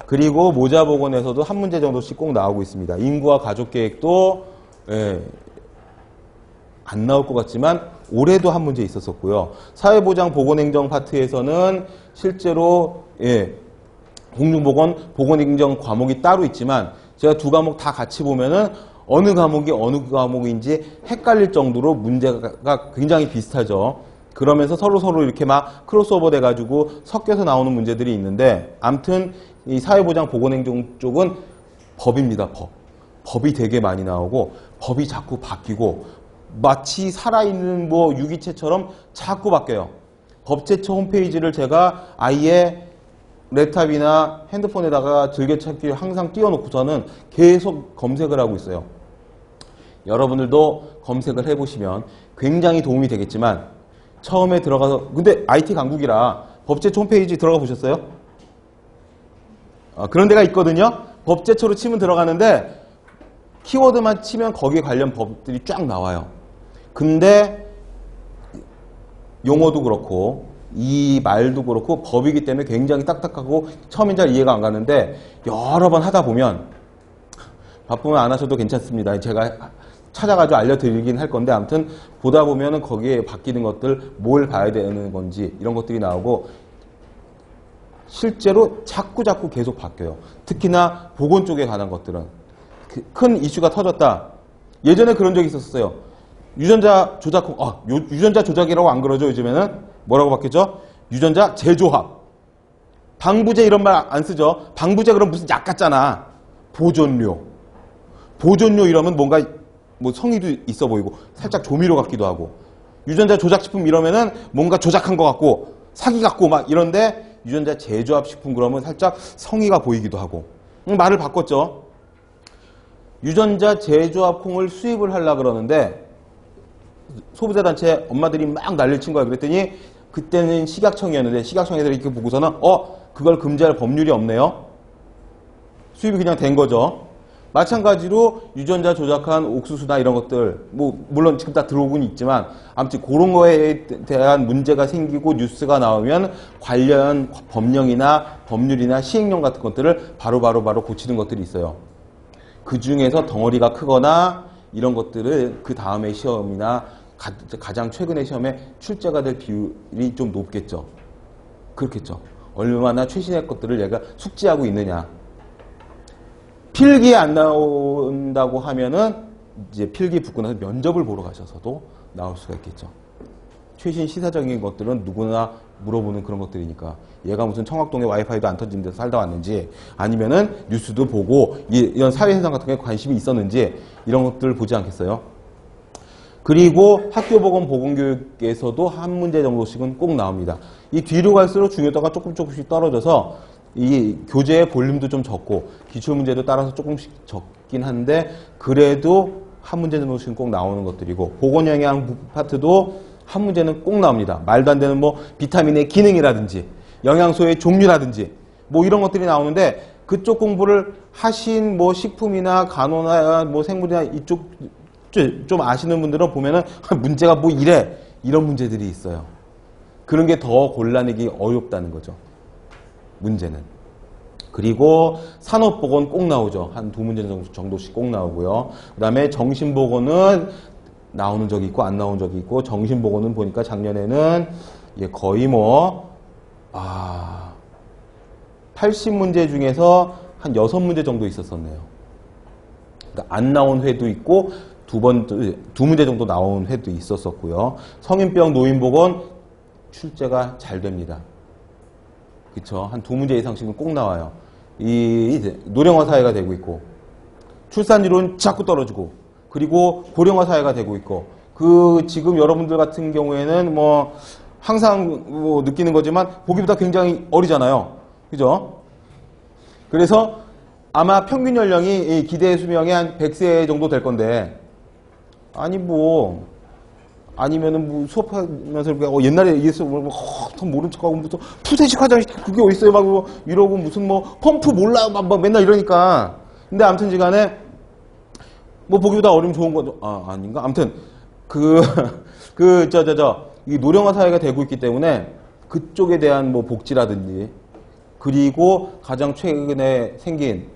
그리고 모자보건에서도 한 문제 정도씩 꼭 나오고 있습니다. 인구와 가족계획도 안 나올 것 같지만 올해도 한 문제 있었었고요. 사회보장 보건행정 파트에서는 실제로 공중보건, 보건행정 과목이 따로 있지만 제가 두 과목 다 같이 보면은 어느 과목이 어느 과목인지 헷갈릴 정도로 문제가 굉장히 비슷하죠. 그러면서 서로 이렇게 막 크로스오버 돼가지고 섞여서 나오는 문제들이 있는데 아무튼 이 사회보장 보건행정 쪽은 법입니다. 법이 되게 많이 나오고 법이 자꾸 바뀌고 마치 살아있는 뭐 유기체처럼 자꾸 바뀌어요. 법제처 홈페이지를 제가 아예 랩탑이나 핸드폰에다가 즐겨찾기를 항상 띄워놓고서는 계속 검색을 하고 있어요. 여러분들도 검색을 해보시면 굉장히 도움이 되겠지만 처음에 들어가서 근데 IT 강국이라 법제처 홈페이지 들어가 보셨어요? 그런 데가 있거든요. 법제처로 치면 들어가는데 키워드만 치면 거기에 관련 법들이 쫙 나와요. 근데 용어도 그렇고 이 말도 그렇고 법이기 때문에 굉장히 딱딱하고 처음엔 잘 이해가 안 가는데 여러 번 하다 보면 바쁘면 안 하셔도 괜찮습니다. 제가 찾아가지고 알려드리긴 할 건데 아무튼 보다 보면은 거기에 바뀌는 것들 뭘 봐야 되는 건지 이런 것들이 나오고 실제로 자꾸 계속 바뀌어요. 특히나 보건 쪽에 관한 것들은 큰 이슈가 터졌다. 예전에 그런 적이 있었어요. 유전자 조작, 유전자 조작이라고 안 그러죠. 요즘에는 뭐라고 바뀌었죠? 유전자 재조합. 방부제 이런 말 안 쓰죠. 방부제 그럼 무슨 약 같잖아. 보존료. 보존료 이러면 뭔가 뭐 성의도 있어 보이고 살짝 조미료 같기도 하고 유전자 조작식품 이러면은 뭔가 조작한 것 같고 사기 같고 막 이런데 유전자 재조합식품 그러면 살짝 성의가 보이기도 하고 말을 바꿨죠. 유전자 재조합 콩을 수입을 하려고 그러는데 소비자단체 엄마들이 막 난리를 친 거야. 그랬더니 그때는 식약청이었는데 식약청에서 이렇게 보고서는 그걸 금지할 법률이 없네요. 수입이 그냥 된 거죠. 마찬가지로 유전자 조작한 옥수수나 이런 것들 뭐 물론 지금 다 들어오곤 있지만 아무튼 그런 거에 대한 문제가 생기고 뉴스가 나오면 관련 법령이나 법률이나 시행령 같은 것들을 바로 고치는 것들이 있어요. 그 중에서 덩어리가 크거나 이런 것들을 그 다음에 시험이나 가장 최근의 시험에 출제가 될 비율이 좀 높겠죠. 그렇겠죠. 얼마나 최신의 것들을 얘가 숙지하고 있느냐. 필기에 안 나온다고 하면은 이제 필기 붙고 나서 면접을 보러 가셔서도 나올 수가 있겠죠. 최신 시사적인 것들은 누구나 물어보는 그런 것들이니까 얘가 무슨 청학동에 와이파이도 안 터진 데서 살다 왔는지 아니면은 뉴스도 보고 이런 사회현상 같은 게 관심이 있었는지 이런 것들을 보지 않겠어요? 그리고 학교보건 보건교육에서도 한 문제 정도씩은 꼭 나옵니다. 이 뒤로 갈수록 중요도가 조금씩 떨어져서 이 교재의 볼륨도 좀 적고 기출문제도 따라서 조금씩 적긴 한데 그래도 한 문제 정도씩은 꼭 나오는 것들이고 보건영양 파트도 한 문제는 꼭 나옵니다. 말도 안 되는 뭐 비타민의 기능이라든지 영양소의 종류라든지 뭐 이런 것들이 나오는데 그쪽 공부를 하신 뭐 식품이나 간호나 뭐 생물이나 이쪽 좀 아시는 분들은 보면은 문제가 뭐 이런 문제들이 있어요. 그런 게 더 골라내기 어렵다는 거죠. 문제는. 그리고 산업보건 꼭 나오죠. 한 두 문제 정도씩 꼭 나오고요. 그 다음에 정신보건은 나오는 적이 있고 안 나온 적이 있고 정신보건은 보니까 작년에는 거의 80문제 중에서 한 6문제 정도 있었었네요. 그러니까 안 나온 회도 있고 두 문제 정도 나온 회도 있었었고요. 성인병 노인보건 출제가 잘 됩니다. 그쵸? 한 2문제 이상씩은 꼭 나와요. 이제 노령화 사회가 되고 있고 출산율은 자꾸 떨어지고 그리고 고령화 사회가 되고 있고 지금 여러분들 같은 경우에는 뭐 항상 뭐 느끼는 거지만 보기보다 굉장히 어리잖아요. 그죠? 그래서 아마 평균 연령이 기대 수명이 한 100세 정도 될 건데 아니 뭐 아니면은 뭐 수업하면서 옛날에 ES 모른 척하고 무슨 푸세식 화장실 그게 어딨어요 막 이러고 무슨 뭐 펌프 몰라요 막 맨날 이러니까. 근데 아무튼지간에 뭐 보기보다 어리면 좋은 거죠. 아닌가? 아무튼 이 노령화 사회가 되고 있기 때문에 그쪽에 대한 뭐 복지라든지, 그리고 가장 최근에 생긴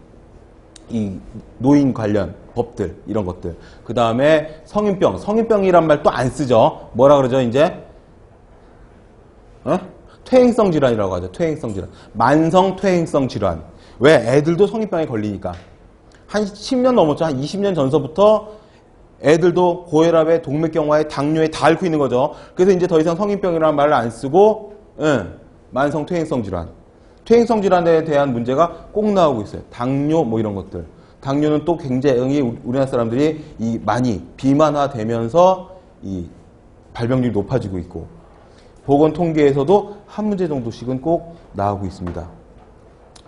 이 노인 관련 법들, 이런 것들. 그 다음에 성인병이란 말 또 안 쓰죠. 뭐라 그러죠, 이제? 퇴행성 질환이라고 하죠. 퇴행성 질환. 만성 퇴행성 질환. 왜? 애들도 성인병에 걸리니까. 한 10년 넘었죠. 한 20년 전서부터 애들도 고혈압에 동맥경화에 당뇨에 다 앓고 있는 거죠. 그래서 이제 더 이상 성인병이라는 말을 안 쓰고 만성 퇴행성 질환. 퇴행성 질환에 대한 문제가 꼭 나오고 있어요. 당뇨 뭐 이런 것들. 당뇨는 또 굉장히 우리나라 사람들이 많이 비만화되면서 이 발병률이 높아지고 있고, 보건 통계에서도 한 문제 정도씩은 꼭 나오고 있습니다.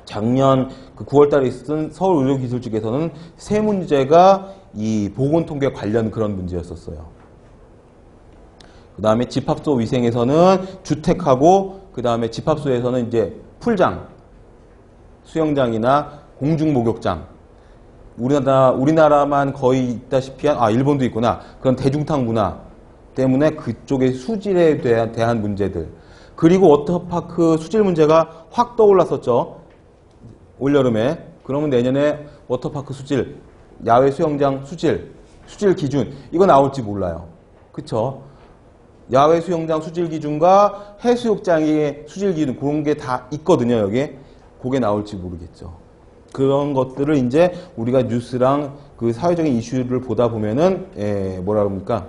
작년 9월 달에 있었던 서울의료기술직에서는 3문제가 이 보건통계 관련 그런 문제였었어요. 그 다음에 집합소 위생에서는 주택하고, 그 다음에 집합소에서는 이제 풀장, 수영장이나 공중목욕장, 우리나라만 거의 있다시피 한, 일본도 있구나. 그런 대중탕 문화 때문에 그쪽의 수질에 대한 문제들. 그리고 워터파크 수질 문제가 확 떠올랐었죠. 올여름에. 그러면 내년에 워터파크 수질, 야외 수영장 수질 기준, 이거 나올지 몰라요. 그쵸? 야외 수영장 수질 기준과 해수욕장의 수질 기준, 그런 게 다 있거든요, 여기. 그게 나올지 모르겠죠. 그런 것들을 이제 우리가 뉴스랑 그 사회적인 이슈를 보다 보면은, 뭐라 그럽니까?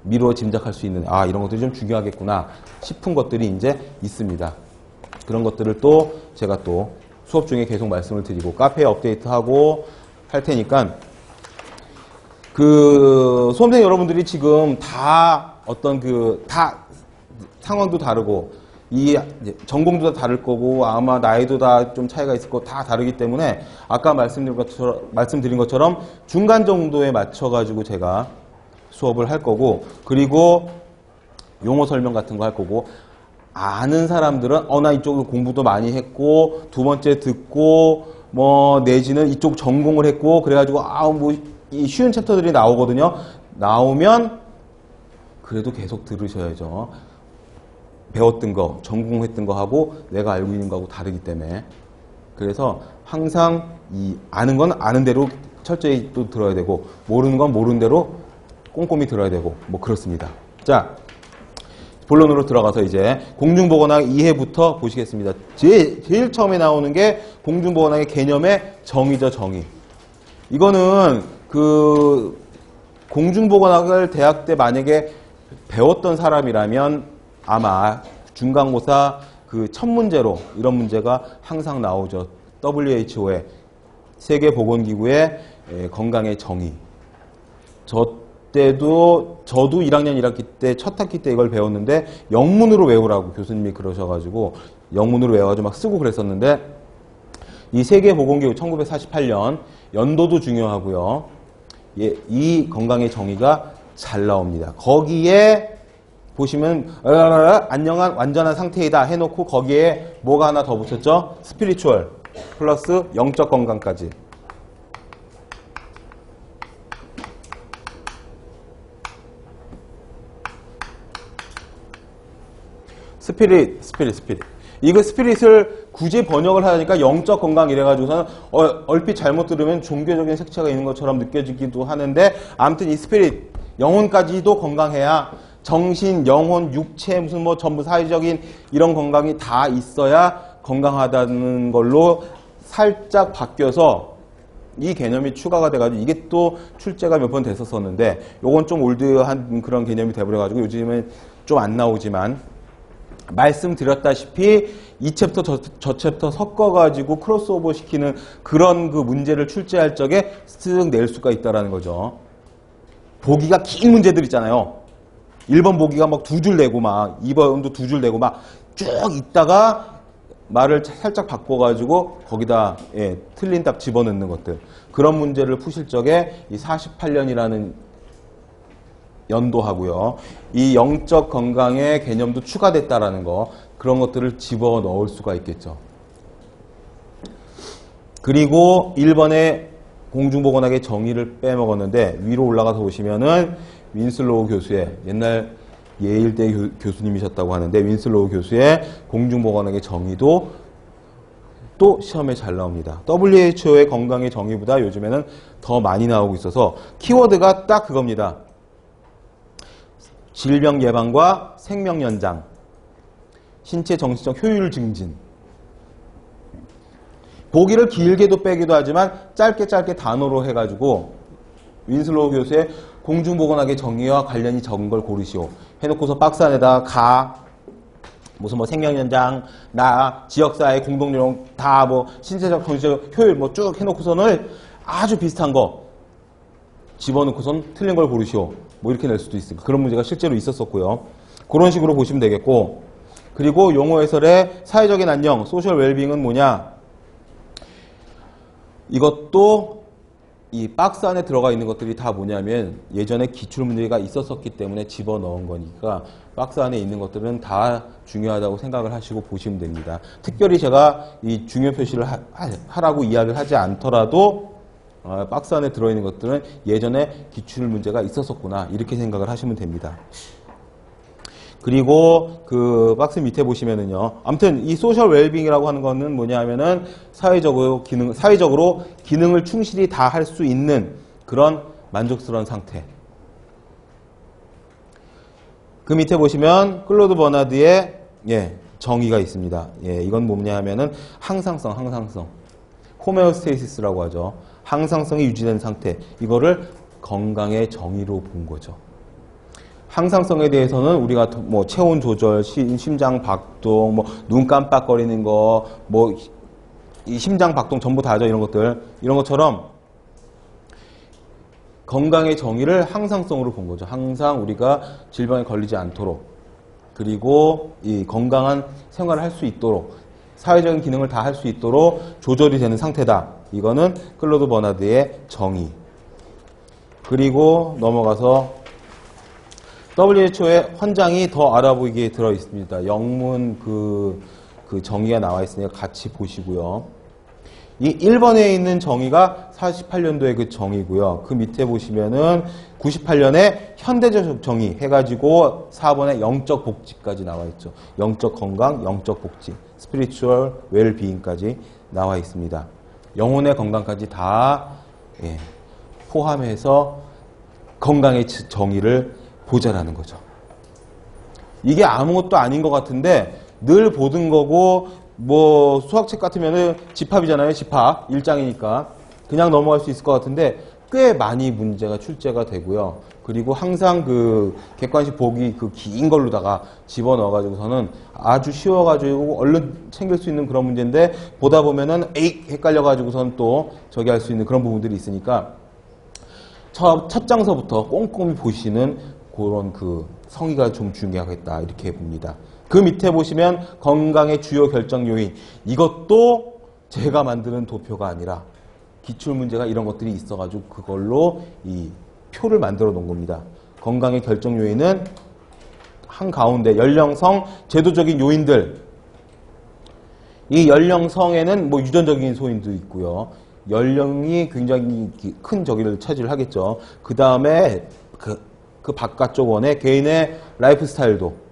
미루어 짐작할 수 있는, 이런 것들이 좀 중요하겠구나 싶은 것들이 이제 있습니다. 그런 것들을 또 제가 또 수업 중에 계속 말씀을 드리고, 카페에 업데이트하고 할 테니까, 수험생 여러분들이 지금 다 다 상황도 다르고, 전공도 다 다를 거고, 아마 나이도 다 좀 차이가 있을 거고, 다 다르기 때문에, 아까 말씀드린 것처럼 중간 정도에 맞춰가지고 제가 수업을 할 거고, 그리고 용어 설명 같은 거 할 거고, 아는 사람들은 나 이쪽으로 공부도 많이 했고, 두 번째 듣고, 뭐 내지는 이쪽 전공을 했고, 그래가지고 이 쉬운 챕터들이 나오거든요. 나오면 그래도 계속 들으셔야죠. 배웠던 거, 전공했던 거 하고 내가 알고 있는 거하고 다르기 때문에. 그래서 항상 아는 건 아는 대로 철저히 또 들어야 되고, 모르는 건 모르는 대로 꼼꼼히 들어야 되고, 뭐 그렇습니다. 자, 본론으로 들어가서 이제 공중보건학 2회부터 보시겠습니다. 제일 처음에 나오는 게 공중보건학의 개념의 정의죠, 정의. 이거는 공중보건학을 대학 때 만약에 배웠던 사람이라면 아마 중간고사 첫 문제로 이런 문제가 항상 나오죠. WHO의 세계보건기구의 건강의 정의. 저도 1학년 1학기 때 첫 학기 때 이걸 배웠는데 영문으로 외우라고 교수님이 그러셔가지고 영문으로 외워가지고 막 쓰고 그랬었는데, 이 세계보건기구 1948년 연도도 중요하고요. 이 건강의 정의가 잘 나옵니다. 거기에 보시면 안녕한 완전한 상태이다 해놓고 거기에 뭐가 하나 더 붙였죠? 스피리추얼 플러스 영적 건강까지. 스피릿. 이거 스피릿을 굳이 번역을 하니까 영적 건강 이래가지고서는 얼핏 잘못 들으면 종교적인 색채가 있는 것처럼 느껴지기도 하는데, 아무튼 이 스피릿, 영혼까지도 건강해야 정신, 영혼, 육체, 무슨 뭐 전부 사회적인 이런 건강이 다 있어야 건강하다는 걸로 살짝 바뀌어서 이 개념이 추가가 돼가지고 이게 또 출제가 몇 번 됐었었는데, 요건 좀 올드한 그런 개념이 돼버려가지고 요즘은 좀 안 나오지만, 말씀드렸다시피 이 챕터 저 챕터 섞어가지고 크로스오버 시키는 그런 문제를 출제할 적에 쓱 낼 수가 있다라는 거죠. 보기가 긴 문제들 있잖아요. 1번 보기가 막 2줄 내고 막 2번도 2줄 내고 막 쭉 있다가 말을 살짝 바꿔가지고 거기다 틀린 답 집어넣는 것들. 그런 문제를 푸실 적에 이 48년이라는 연도하고요. 이 영적 건강의 개념도 추가됐다라는 거, 그런 것들을 집어넣을 수가 있겠죠. 그리고 1번에 공중보건학의 정의를 빼먹었는데 위로 올라가서 보시면은 윈슬로우 교수의, 옛날 예일대 교수님이셨다고 하는데 윈슬로우 교수의 공중보건학의 정의도 또 시험에 잘 나옵니다. WHO의 건강의 정의보다 요즘에는 더 많이 나오고 있어서 키워드가 딱 그겁니다. 질병 예방과 생명 연장, 신체 정신적 효율 증진. 보기를 길게도 빼기도 하지만 짧게 단어로 해가지고 윈슬로우 교수의 공중보건학의 정의와 관련이 적은 걸 고르시오 해놓고서 박스 안에다가 무슨 뭐 생명연장, 지역사회 공동요령 다 뭐 신체적 정신적 효율 뭐 쭉 해놓고서는 아주 비슷한 거 집어넣고선 틀린 걸 고르시오 뭐 이렇게 낼 수도 있으니까 그런 문제가 실제로 있었었고요. 그런 식으로 보시면 되겠고, 그리고 용어 해설의 사회적인 안녕, 소셜 웰빙은 뭐냐? 이것도 이 박스 안에 들어가 있는 것들이 다 뭐냐면 예전에 기출문제가 있었었기 때문에 집어넣은 거니까 박스 안에 있는 것들은 다 중요하다고 생각을 하시고 보시면 됩니다. 특별히 제가 이 중요 표시를 하라고 이야기를 하지 않더라도 박스 안에 들어있는 것들은 예전에 기출문제가 있었었구나 이렇게 생각을 하시면 됩니다. 그리고 그 박스 밑에 보시면은요. 아무튼 이 소셜 웰빙이라고 하는 거는 뭐냐 하면은 사회적으로 기능을 충실히 다 할 수 있는 그런 만족스러운 상태. 그 밑에 보시면 클로드 버나드의 정의가 있습니다. 이건 뭐냐 하면은 항상성. 호메오스테이시스라고 하죠. 항상성이 유지된 상태. 이거를 건강의 정의로 본 거죠. 항상성에 대해서는 우리가 뭐 체온 조절, 심장 박동, 뭐 눈 깜빡거리는 거, 뭐 이 심장 박동 전부 다죠. 이런 것들. 이런 것처럼 건강의 정의를 항상성으로 본 거죠. 항상 우리가 질병에 걸리지 않도록, 그리고 이 건강한 생활을 할 수 있도록, 사회적인 기능을 다 할 수 있도록 조절이 되는 상태다. 이거는 클로드 버나드의 정의. 그리고 넘어가서 WHO의 헌장이 더 알아보이게 들어 있습니다. 영문 그 정의가 나와 있으니까 같이 보시고요. 이 1번에 있는 정의가 48년도의 그 정의고요. 그 밑에 보시면은 98년에 현대적 정의 해가지고 4번에 영적 복지까지 나와 있죠. 영적 건강, 영적 복지, 스피리추얼 웰비잉까지 나와 있습니다. 영혼의 건강까지 다 포함해서 건강의 정의를 보자라는 거죠. 이게 아무것도 아닌 것 같은데 늘 보던 거고, 뭐 수학책 같으면은 집합이잖아요. 집합 1장이니까 그냥 넘어갈 수 있을 것 같은데 꽤 많이 문제가 출제가 되고요. 그리고 항상 그 객관식 보기 그 긴 걸로다가 집어넣어 가지고서는 아주 쉬워가지고 얼른 챙길 수 있는 그런 문제인데 보다 보면은 헷갈려 가지고선 또 저기 할 수 있는 그런 부분들이 있으니까 첫 장서부터 꼼꼼히 보시는 그런 그 성의가 좀 중요하겠다 이렇게 봅니다. 그 밑에 보시면 건강의 주요 결정 요인, 이것도 제가 만드는 도표가 아니라 기출문제가 이런 것들이 있어가지고 그걸로 이 표를 만들어 놓은 겁니다. 건강의 결정 요인은 한가운데 연령성, 제도적인 요인들, 이 연령성에는 뭐 유전적인 소인도 있고요. 연령이 굉장히 큰 저기를 차지를 하겠죠. 그 다음에 그 바깥쪽 원에 개인의 라이프 스타일도,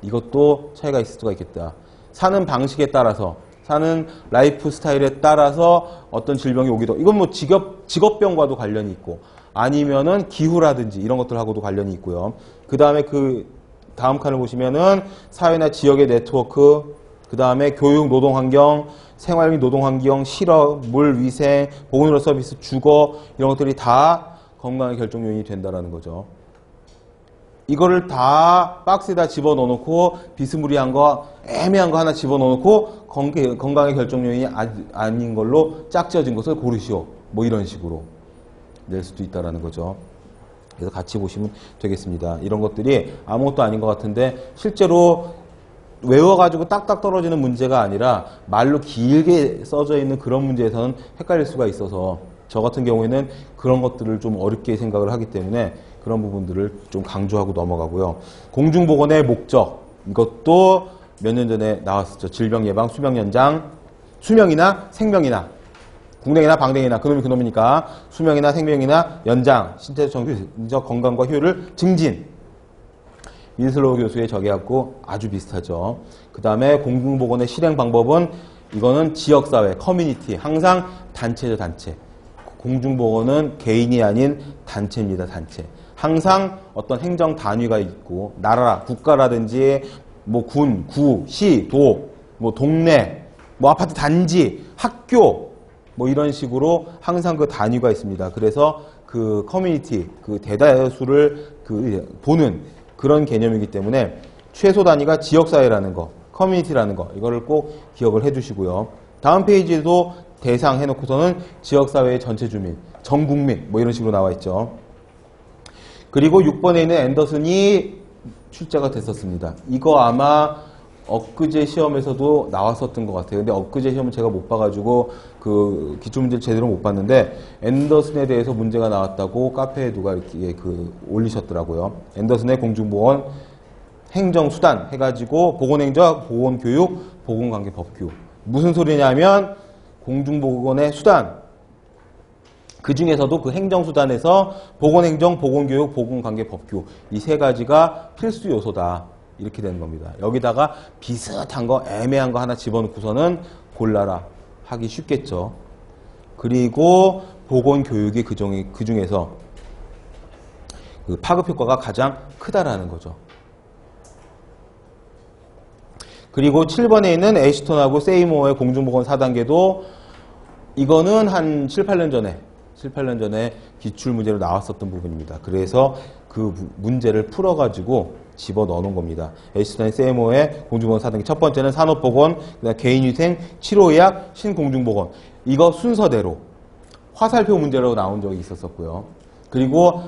이것도 차이가 있을 수가 있겠다. 사는 방식에 따라서, 사는 라이프 스타일에 따라서 어떤 질병이 오기도, 이건 뭐 직업병과도 관련이 있고, 아니면은 기후라든지 이런 것들하고도 관련이 있고요. 그 다음에 그 다음 칸을 보시면은 사회나 지역의 네트워크, 그 다음에 교육, 노동환경, 생활 및 노동환경, 실업, 물, 위생, 보건의료 서비스, 주거, 이런 것들이 다 건강의 결정 요인이 된다라는 거죠. 이거를 다 박스에다 집어넣어 놓고 비스무리한 거, 애매한 거 하나 집어넣어 놓고 건강의 결정 요인이 아닌 걸로 짝지어진 것을 고르시오. 뭐 이런 식으로 낼 수도 있다라는 거죠. 그래서 같이 보시면 되겠습니다. 이런 것들이 아무것도 아닌 것 같은데 실제로 외워가지고 딱딱 떨어지는 문제가 아니라 말로 길게 써져 있는 그런 문제에서는 헷갈릴 수가 있어서 저 같은 경우에는 그런 것들을 좀 어렵게 생각을 하기 때문에 그런 부분들을 좀 강조하고 넘어가고요. 공중보건의 목적, 이것도 몇 년 전에 나왔었죠. 질병 예방, 수명 연장, 수명이나 생명이나, 궁뎅이나 방댕이나 그놈이니까 수명이나 생명이나 연장, 신체적 정신적 건강과 효율을 증진. 윈슬로우 교수의 저기하고 아주 비슷하죠. 그 다음에 공중보건의 실행 방법은 이거는 지역사회, 커뮤니티, 항상 단체죠, 단체. 공중보건은 개인이 아닌 단체입니다, 단체. 항상 어떤 행정 단위가 있고, 나라, 국가라든지, 뭐 군, 구, 시, 도, 뭐 동네, 뭐 아파트 단지, 학교, 뭐 이런 식으로 항상 그 단위가 있습니다. 그래서 그 커뮤니티, 그 대다수를 보는 그런 개념이기 때문에 최소 단위가 지역사회라는 거, 커뮤니티라는 거, 이거를 꼭 기억을 해 주시고요. 다음 페이지에도 대상 해놓고서는 지역사회의 전체 주민, 전 국민, 뭐 이런 식으로 나와 있죠. 그리고 6번에 있는 앤더슨이 출제가 됐었습니다. 이거 아마 엊그제 시험에서도 나왔었던 것 같아요. 근데 엊그제 시험은 제가 못 봐가지고 그 기출문제를 제대로 못 봤는데 앤더슨에 대해서 문제가 나왔다고 카페에 누가 이렇게 올리셨더라고요. 앤더슨의 공중보건 행정수단 해가지고 보건행정, 보건교육, 보건관계법규. 무슨 소리냐면 공중보건의 수단, 그 중에서도 그 행정수단에서 보건행정, 보건교육, 보건관계법규 이 세 가지가 필수 요소다. 이렇게 되는 겁니다. 여기다가 비슷한 거, 애매한 거 하나 집어넣고서는 골라라 하기 쉽겠죠. 그리고 보건교육이 그 중에서 그 파급 효과가 가장 크다라는 거죠. 그리고 7번에 있는 애시턴하고 세이모어의 공중보건 4단계도 이거는 한 7, 8년 전에 기출문제로 나왔었던 부분입니다. 그래서 그 문제를 풀어가지고 집어넣어 놓은 겁니다. 애시턴 세이모어의 공중보건 4단계. 첫 번째는 산업보건, 그다음 개인위생, 치료의학, 신공중보건. 이거 순서대로 화살표 문제로 나온 적이 있었었고요. 그리고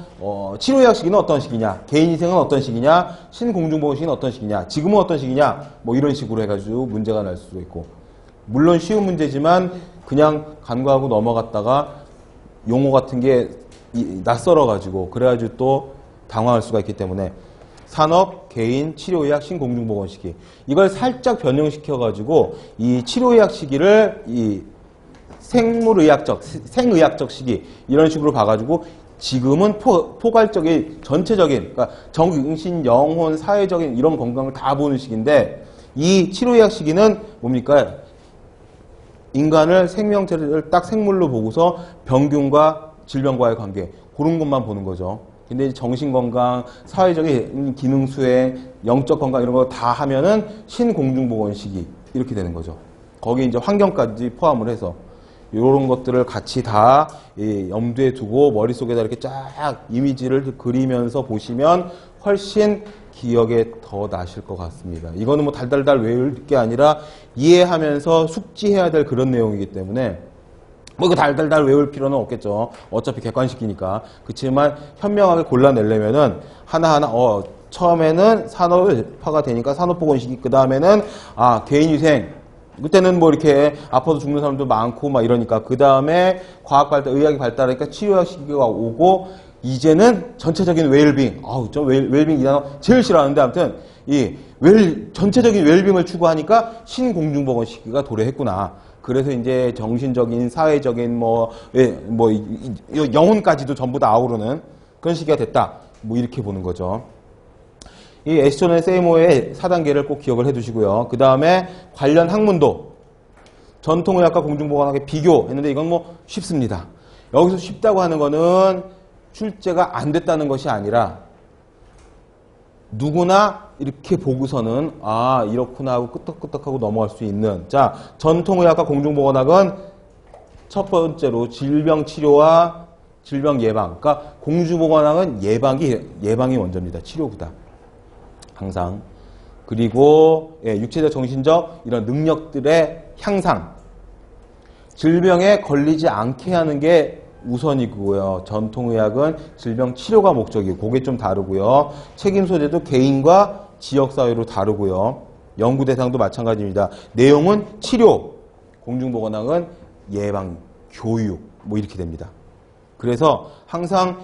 치료의학 시기는 어떤 시기냐, 개인위생은 어떤 시기냐, 신공중보건 시기는 어떤 시기냐, 지금은 어떤 시기냐, 뭐 이런 식으로 해가지고 문제가 날 수도 있고. 물론 쉬운 문제지만 그냥 간과하고 넘어갔다가 용어 같은 게 낯설어가지고 그래가지고 또 당황할 수가 있기 때문에 산업, 개인, 치료의학, 신공중보건 시기. 이걸 살짝 변형시켜가지고 이 치료의학 시기를 이 생물의학적, 생의학적 시기 이런 식으로 봐가지고 지금은 포괄적인, 전체적인, 그러니까 정신, 영혼, 사회적인 이런 건강을 다 보는 시기인데 이 치료의학 시기는 뭡니까? 인간을 생명체를 딱 생물로 보고서 병균과 질병과의 관계 그런 것만 보는 거죠. 근데 정신건강, 사회적인 기능 수행, 영적 건강 이런 거 다 하면은 신공중보건 시기 이렇게 되는 거죠. 거기에 이제 환경까지 포함을 해서 이런 것들을 같이 다 염두에 두고 머릿속에다 이렇게 쫙 이미지를 그리면서 보시면 훨씬 기억에 더 나실 것 같습니다. 이거는 뭐 달달달 외울 게 아니라 이해하면서 숙지해야 될 그런 내용이기 때문에 뭐 이거 달달달 외울 필요는 없겠죠. 어차피 객관식이니까. 그렇지만 현명하게 골라내려면은 하나하나 처음에는 산업화가 되니까 산업보건시기, 그 다음에는 개인위생. 그때는 뭐 이렇게 아파서 죽는 사람도 많고 막 이러니까 그 다음에 과학 발달, 의학이 발달하니까 치료학 시기가 오고 이제는 전체적인 웰빙. 저 웰빙 이 단어 제일 싫어하는데 아무튼 전체적인 웰빙을 추구하니까 신공중보건 시기가 도래했구나. 그래서 이제 정신적인, 사회적인 영혼까지도 전부 다 아우르는 그런 시기가 됐다. 뭐 이렇게 보는 거죠. 이 애시턴 세이모어의 4단계를 꼭 기억을 해 두시고요. 그 다음에 관련 학문도 전통의학과 공중보건학의 비교했는데 이건 뭐 쉽습니다. 여기서 쉽다고 하는 거는 출제가 안 됐다는 것이 아니라 누구나 이렇게 보고서는 이렇구나 하고 끄떡끄떡하고 넘어갈 수 있는. 자, 전통의학과 공중보건학은 첫 번째로 질병치료와 질병예방. 그러니까 공중보건학은 예방이 먼저입니다. 치료보다. 항상. 그리고 육체적, 정신적 이런 능력들의 향상. 질병에 걸리지 않게 하는 게 우선이고요. 전통의학은 질병 치료가 목적이고 그게 좀 다르고요. 책임 소재도 개인과 지역사회로 다르고요. 연구 대상도 마찬가지입니다. 내용은 치료, 공중보건학은 예방, 교육 뭐 이렇게 됩니다. 그래서 항상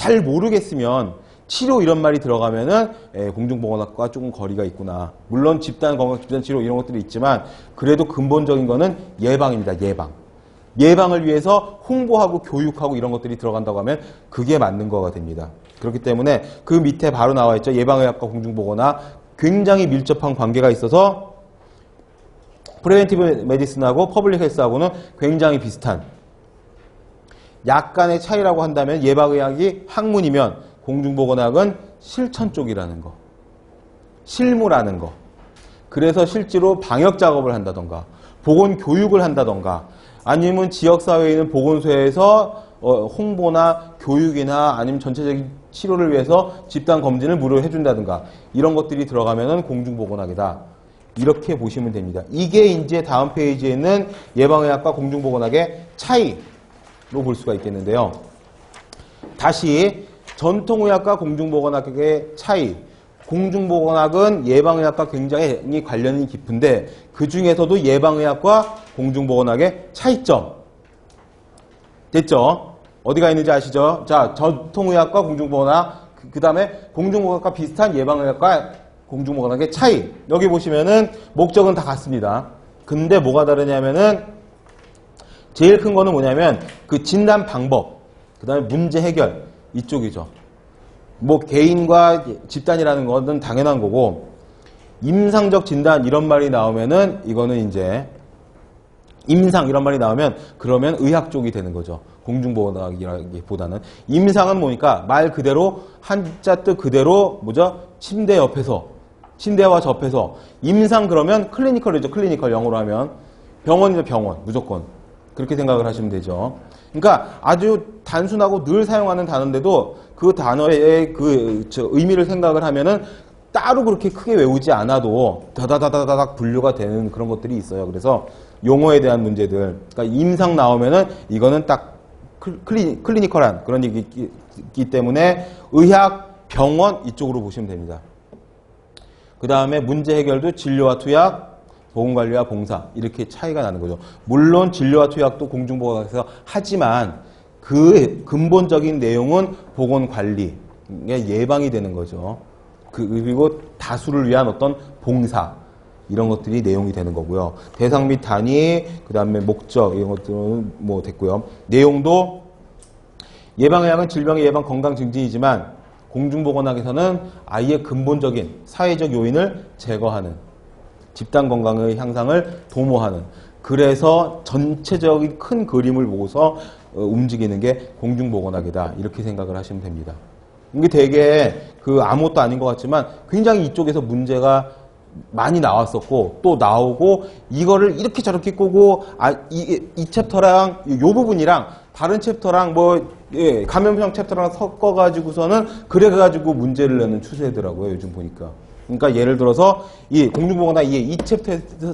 잘 모르겠으면 치료 이런 말이 들어가면은 공중보건학과 조금 거리가 있구나. 물론 집단 건강, 집단 치료 이런 것들이 있지만 그래도 근본적인 거는 예방입니다. 예방. 예방을 위해서 홍보하고 교육하고 이런 것들이 들어간다고 하면 그게 맞는 거가 됩니다. 그렇기 때문에 그 밑에 바로 나와 있죠. 예방의학과 공중보건학 굉장히 밀접한 관계가 있어서 프리벤티브 메디슨하고 퍼블릭 헬스하고는 굉장히 비슷한 약간의 차이라고 한다면 예방의학이 학문이면 공중보건학은 실천 쪽이라는 거. 실무라는 거. 그래서 실제로 방역 작업을 한다던가 보건 교육을 한다던가 아니면 지역사회에 있는 보건소에서 홍보나 교육이나 아니면 전체적인 치료를 위해서 집단 검진을 무료로 해준다든가 이런 것들이 들어가면은 공중보건학이다. 이렇게 보시면 됩니다. 이게 이제 다음 페이지에 있는 예방의학과 공중보건학의 차이로 볼 수가 있겠는데요. 다시 전통의학과 공중보건학의 차이. 공중보건학은 예방의학과 굉장히 관련이 깊은데 그 중에서도 예방의학과 공중보건학의 차이점. 됐죠? 어디가 있는지 아시죠? 자, 전통의학과 공중보건학, 그 다음에 공중보건학과 비슷한 예방의학과 공중보건학의 차이. 여기 보시면은 목적은 다 같습니다. 근데 뭐가 다르냐면은 제일 큰 거는 뭐냐면 그 진단 방법, 그 다음에 문제 해결 이쪽이죠. 뭐 개인과 집단이라는 것은 당연한 거고 임상적 진단 이런 말이 나오면은 이거는 이제 임상 이런 말이 나오면 그러면 의학 쪽이 되는 거죠. 공중보건학이라기보다는 임상은 뭐니까 말 그대로 한자 뜻 그대로 뭐죠? 침대 옆에서 침대와 접해서 임상 그러면 클리니컬이죠. 클리니컬 영어로 하면 병원이죠. 병원 무조건 그렇게 생각을 하시면 되죠. 그러니까 아주 단순하고 늘 사용하는 단어인데도 그 단어의 그 의미를 생각을 하면은 따로 그렇게 크게 외우지 않아도 다다다다닥 분류가 되는 그런 것들이 있어요. 그래서 용어에 대한 문제들, 그러니까 임상 나오면은 이거는 딱 클리니컬한 그런 얘기이기 때문에 의학, 병원 이쪽으로 보시면 됩니다. 그 다음에 문제 해결도 진료와 투약, 보건관리와 봉사 이렇게 차이가 나는 거죠. 물론 진료와 투약도 공중보건학에서 하지만 그 근본적인 내용은 보건관리, 예방이 되는 거죠. 그리고 다수를 위한 어떤 봉사 이런 것들이 내용이 되는 거고요. 대상 및 단위, 그 다음에 목적 이런 것들은 뭐 됐고요. 내용도 예방의학은 질병의 예방 건강 증진이지만 공중보건학에서는 아예 근본적인 사회적 요인을 제거하는 집단 건강의 향상을 도모하는 그래서 전체적인 큰 그림을 보고서 움직이는 게 공중보건학이다. 이렇게 생각을 하시면 됩니다. 이게 되게 아무것도 아닌 것 같지만 굉장히 이쪽에서 문제가 많이 나왔었고 또 나오고 이거를 이렇게 저렇게 꼬고 이 챕터랑 이 부분이랑 다른 챕터랑 감염병 챕터랑 섞어가지고서는 그래가지고 문제를 내는 추세더라고요. 요즘 보니까. 그러니까 예를 들어서 이 공중보건학 이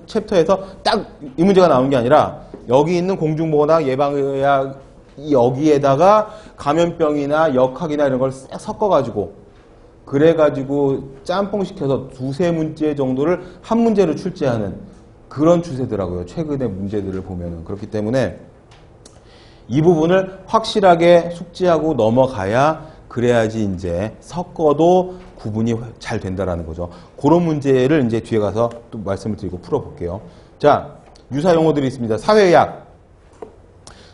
챕터에서 딱 이 문제가 나온 게 아니라 여기 있는 공중보건학 예방의학 여기에다가 감염병이나 역학이나 이런 걸 싹 섞어가지고 그래가지고 짬뽕시켜서 두세 문제 정도를 한 문제로 출제하는 그런 추세더라고요. 최근의 문제들을 보면은. 그렇기 때문에 이 부분을 확실하게 숙지하고 넘어가야 그래야지 이제 섞어도 구분이 잘 된다라는 거죠. 그런 문제를 이제 뒤에 가서 또 말씀을 드리고 풀어볼게요. 자, 유사 용어들이 있습니다. 사회의학.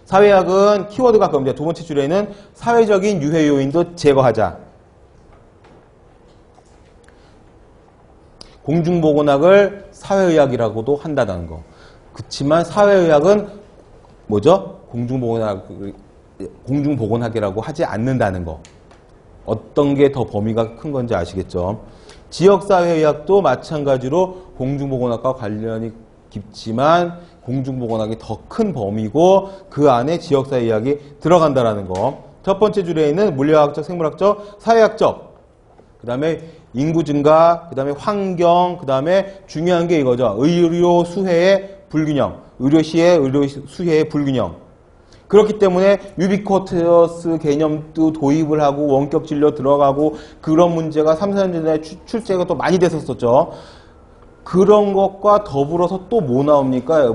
사회의학은 키워드가 그겁니다. 두 번째 줄에는 사회적인 유해 요인도 제거하자. 공중보건학을 사회의학이라고도 한다는 거. 그렇지만 사회의학은 뭐죠? 공중보건학이라고 하지 않는다는 거. 어떤 게 더 범위가 큰 건지 아시겠죠? 지역사회의학도 마찬가지로 공중보건학과 관련이 깊지만 공중보건학이 더 큰 범위고 그 안에 지역사회의학이 들어간다는 거. 첫 번째 줄에 있는 물리학적, 생물학적, 사회학적, 그 다음에 인구 증가, 그 다음에 환경, 그 다음에 중요한 게 이거죠. 의료 수혜의 불균형, 의료시의 의료 수혜의 불균형. 그렇기 때문에 유비쿼터스 개념도 도입을 하고 원격 진료 들어가고 그런 문제가 3, 4년 전에 출제가 또 많이 됐었죠. 그런 것과 더불어서 또 뭐 나옵니까?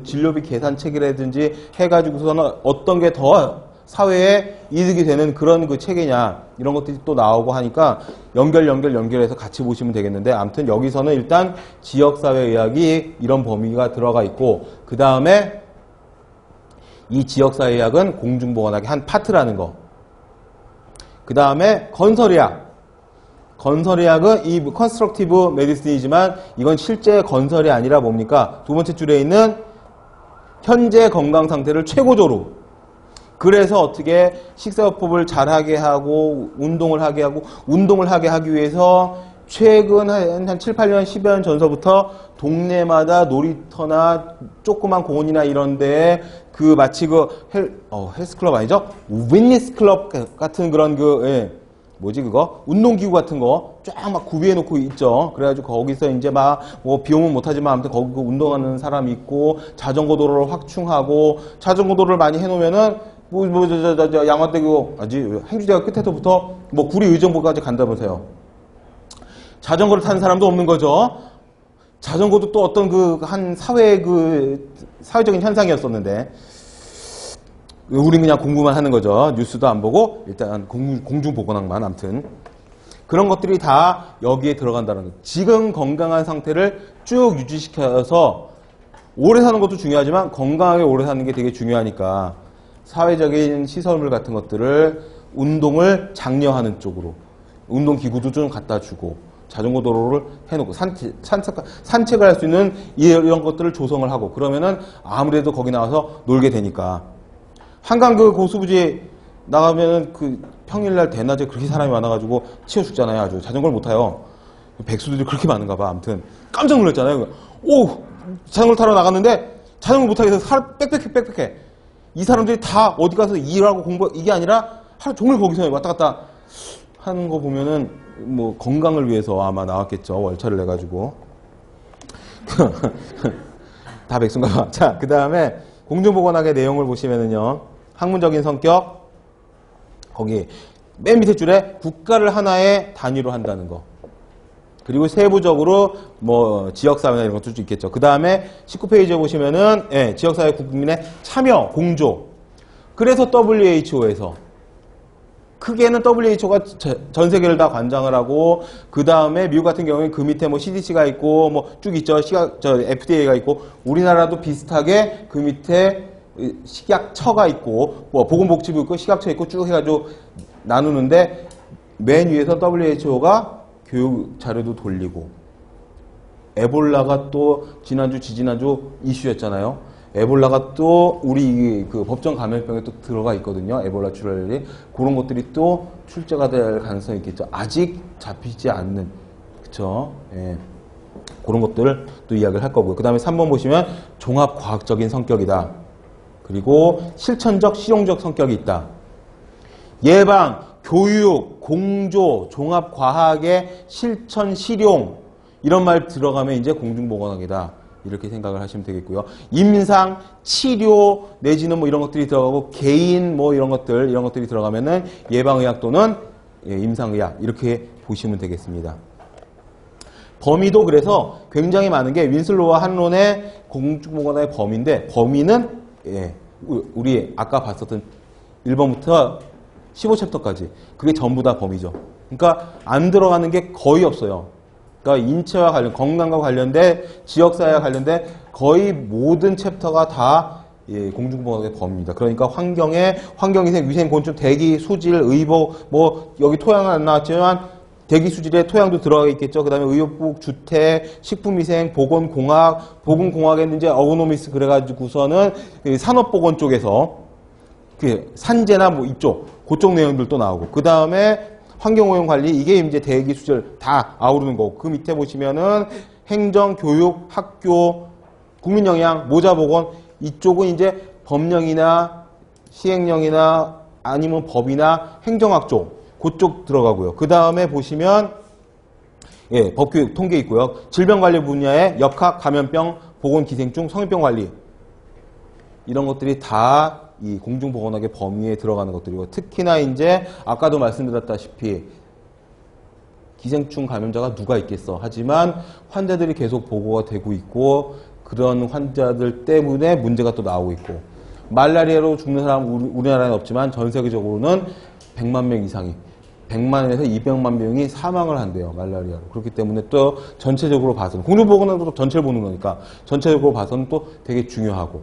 진료비 계산책이라든지 해가지고서는 어떤 게 더 사회에 이득이 되는 그런 그 체계냐 이런 것들이 또 나오고 하니까 연결해서 같이 보시면 되겠는데 아무튼 여기서는 일단 지역사회 의학이 이런 범위가 들어가 있고 그 다음에 이 지역사회 의학은 공중보건학의 한 파트라는 거. 그 다음에 건설의학. 건설의학은 이 컨스트럭티브 메디슨이지만 이건 실제 건설이 아니라 뭡니까? 두 번째 줄에 있는 현재 건강 상태를 최고조로. 그래서 어떻게 식사요법을 잘하게 하고 운동을 하게 하기 위해서 최근 한 7, 8년, 10여 년 전서부터 동네마다 놀이터나 조그만 공원이나 이런 데에 그 마치 그 헬스클럽 아니죠? 윈니스 클럽 같은 그런 뭐지 그거? 운동기구 같은 거 쫙 막 구비해 놓고 있죠. 그래가지고 거기서 이제 막 뭐 비 오면 못하지만 아무튼 거기 운동하는 사람이 있고 자전거 도로를 확충하고 자전거 도로를 많이 해놓으면은 양화대교 행주대교 끝에서부터 뭐 구리 의정부까지 간다면서요. 자전거를 타는 사람도 없는 거죠. 자전거도 또 어떤 한 사회적인 현상이었었는데 우린 그냥 공부만 하는 거죠. 뉴스도 안 보고 일단 공중보건학만 아무튼 그런 것들이 다 여기에 들어간다는 거예요. 지금 건강한 상태를 쭉 유지시켜서 오래 사는 것도 중요하지만 건강하게 오래 사는 게 되게 중요하니까 사회적인 시설물 같은 것들을 운동을 장려하는 쪽으로 운동기구도 좀 갖다 주고 자전거 도로를 해놓고 산책을 할 수 있는 이런 것들을 조성을 하고 그러면은 아무래도 거기 나와서 놀게 되니까 한강 고수부지 나가면은 평일날 대낮에 그렇게 사람이 많아가지고 치여 죽잖아요. 아주 자전거를 못 타요. 백수들이 그렇게 많은가 봐. 아무튼 깜짝 놀랐잖아요. 자전거를 타러 나갔는데 자전거 못 타게 해서 빽빽해. 이 사람들이 다 어디 가서 일하고 공부 이게 아니라 하루 종일 거기서 왔다 갔다 하는 거 보면은 뭐 건강을 위해서 아마 나왔겠죠. 월차를 내가지고 다 백수인가 봐. 자, 그 다음에 공중보건학의 내용을 보시면은요. 학문적인 성격 거기 맨 밑에 줄에 국가를 하나의 단위로 한다는 거. 그리고 세부적으로 뭐 지역사회나 이런 것도 있겠죠. 그 다음에 19페이지에 보시면은 지역사회 국민의 참여, 공조. 그래서 WHO에서 크게는 WHO가 전 세계를 다 관장을 하고 그 다음에 미국 같은 경우에는 그 밑에 뭐 CDC가 있고 뭐 쭉 있죠. FDA가 있고 우리나라도 비슷하게 그 밑에 식약처가 있고 뭐 보건복지부 있고 식약처 있고 쭉 해가지고 나누는데 맨 위에서 WHO가 교육 자료도 돌리고 에볼라가 또 지난주 지지난주 이슈였잖아요. 에볼라가 또 우리 그 법정 감염병에 또 들어가 있거든요. 에볼라 출혈이 그런 것들이 또 출제가 될 가능성이 있겠죠. 아직 잡히지 않는 그쵸? 예. 그런 것들을 또 이야기를 할 거고요. 그 다음에 3번 보시면 종합과학적인 성격이다. 그리고 실천적, 실용적 성격이 있다. 예방, 교육, 공조, 종합과학의 실천, 실용 이런 말 들어가면 이제 공중보건학이다. 이렇게 생각을 하시면 되겠고요. 임상, 치료 내지는 뭐 이런 것들이 들어가고 개인 뭐 이런 것들이 들어가면은 예방의학 또는 임상의학 이렇게 보시면 되겠습니다. 범위도 그래서 굉장히 많은 게 윈슬로와 한론의 공중보건학의 범위인데 범위는 우리 아까 봤었던 1번부터 15챕터까지 그게 전부 다 범위죠. 그러니까 안 들어가는 게 거의 없어요. 그러니까 인체와 관련, 건강과 관련된 지역사회와 관련된 거의 모든 챕터가 다 공중보건학의 범위입니다. 그러니까 환경위생, 위생곤충, 대기, 수질, 의복, 뭐 여기 토양은 안 나왔지만 대기 수질에 토양도 들어가 있겠죠. 그 다음에 의료복, 주택, 식품위생, 보건공학, 보건공학에는 이제 어그노미스 그래가지고서는 산업보건 쪽에서 산재나 뭐 이쪽, 그쪽 내용들도 나오고. 그 다음에 환경오염관리, 이게 이제 대기 수질 다 아우르는 거고. 그 밑에 보시면은 행정, 교육, 학교, 국민영양, 모자보건, 이쪽은 이제 법령이나 시행령이나 아니면 법이나 행정학 쪽. 그쪽 들어가고요. 그 다음에 보시면 법교육 통계 있고요. 질병관리 분야의 역학, 감염병, 보건기생충, 성인병 관리 이런 것들이 다 이 공중보건학의 범위에 들어가는 것들이고 특히나 이제 아까도 말씀드렸다시피 기생충 감염자가 누가 있겠어. 하지만 환자들이 계속 보고가 되고 있고 그런 환자들 때문에 문제가 또 나오고 있고 말라리아로 죽는 사람 우리나라에는 없지만 전 세계적으로는 100만 명 이상이 100만에서 200만 명이 사망을 한대요. 말라리아로. 그렇기 때문에 또 전체적으로 봐서는 공중보건은 또 전체를 보는 거니까 전체적으로 봐서는 또 되게 중요하고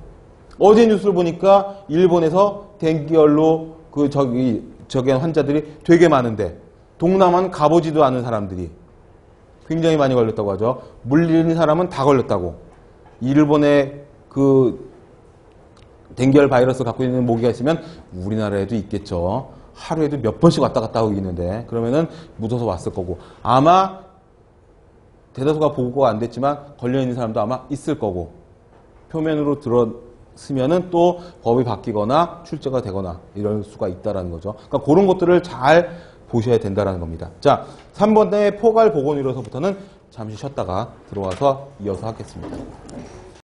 어제 뉴스를 보니까 일본에서 댕기열로 저기 환자들이 되게 많은데 동남아는 가보지도 않은 사람들이 굉장히 많이 걸렸다고 하죠. 물리는 사람은 다 걸렸다고. 일본에 그 댕기열 바이러스 갖고 있는 모기가 있으면 우리나라에도 있겠죠. 하루에도 몇 번씩 왔다 갔다 하고 있는데 그러면은 묻어서 왔을 거고 아마 대다수가 보고가 안 됐지만 걸려있는 사람도 아마 있을 거고 표면으로 들었으면은 또 법이 바뀌거나 출제가 되거나 이럴 수가 있다라는 거죠. 그러니까 그런 것들을 잘 보셔야 된다라는 겁니다. 자, 3번의 포괄 보건의료서부터는 잠시 쉬었다가 들어와서 이어서 하겠습니다.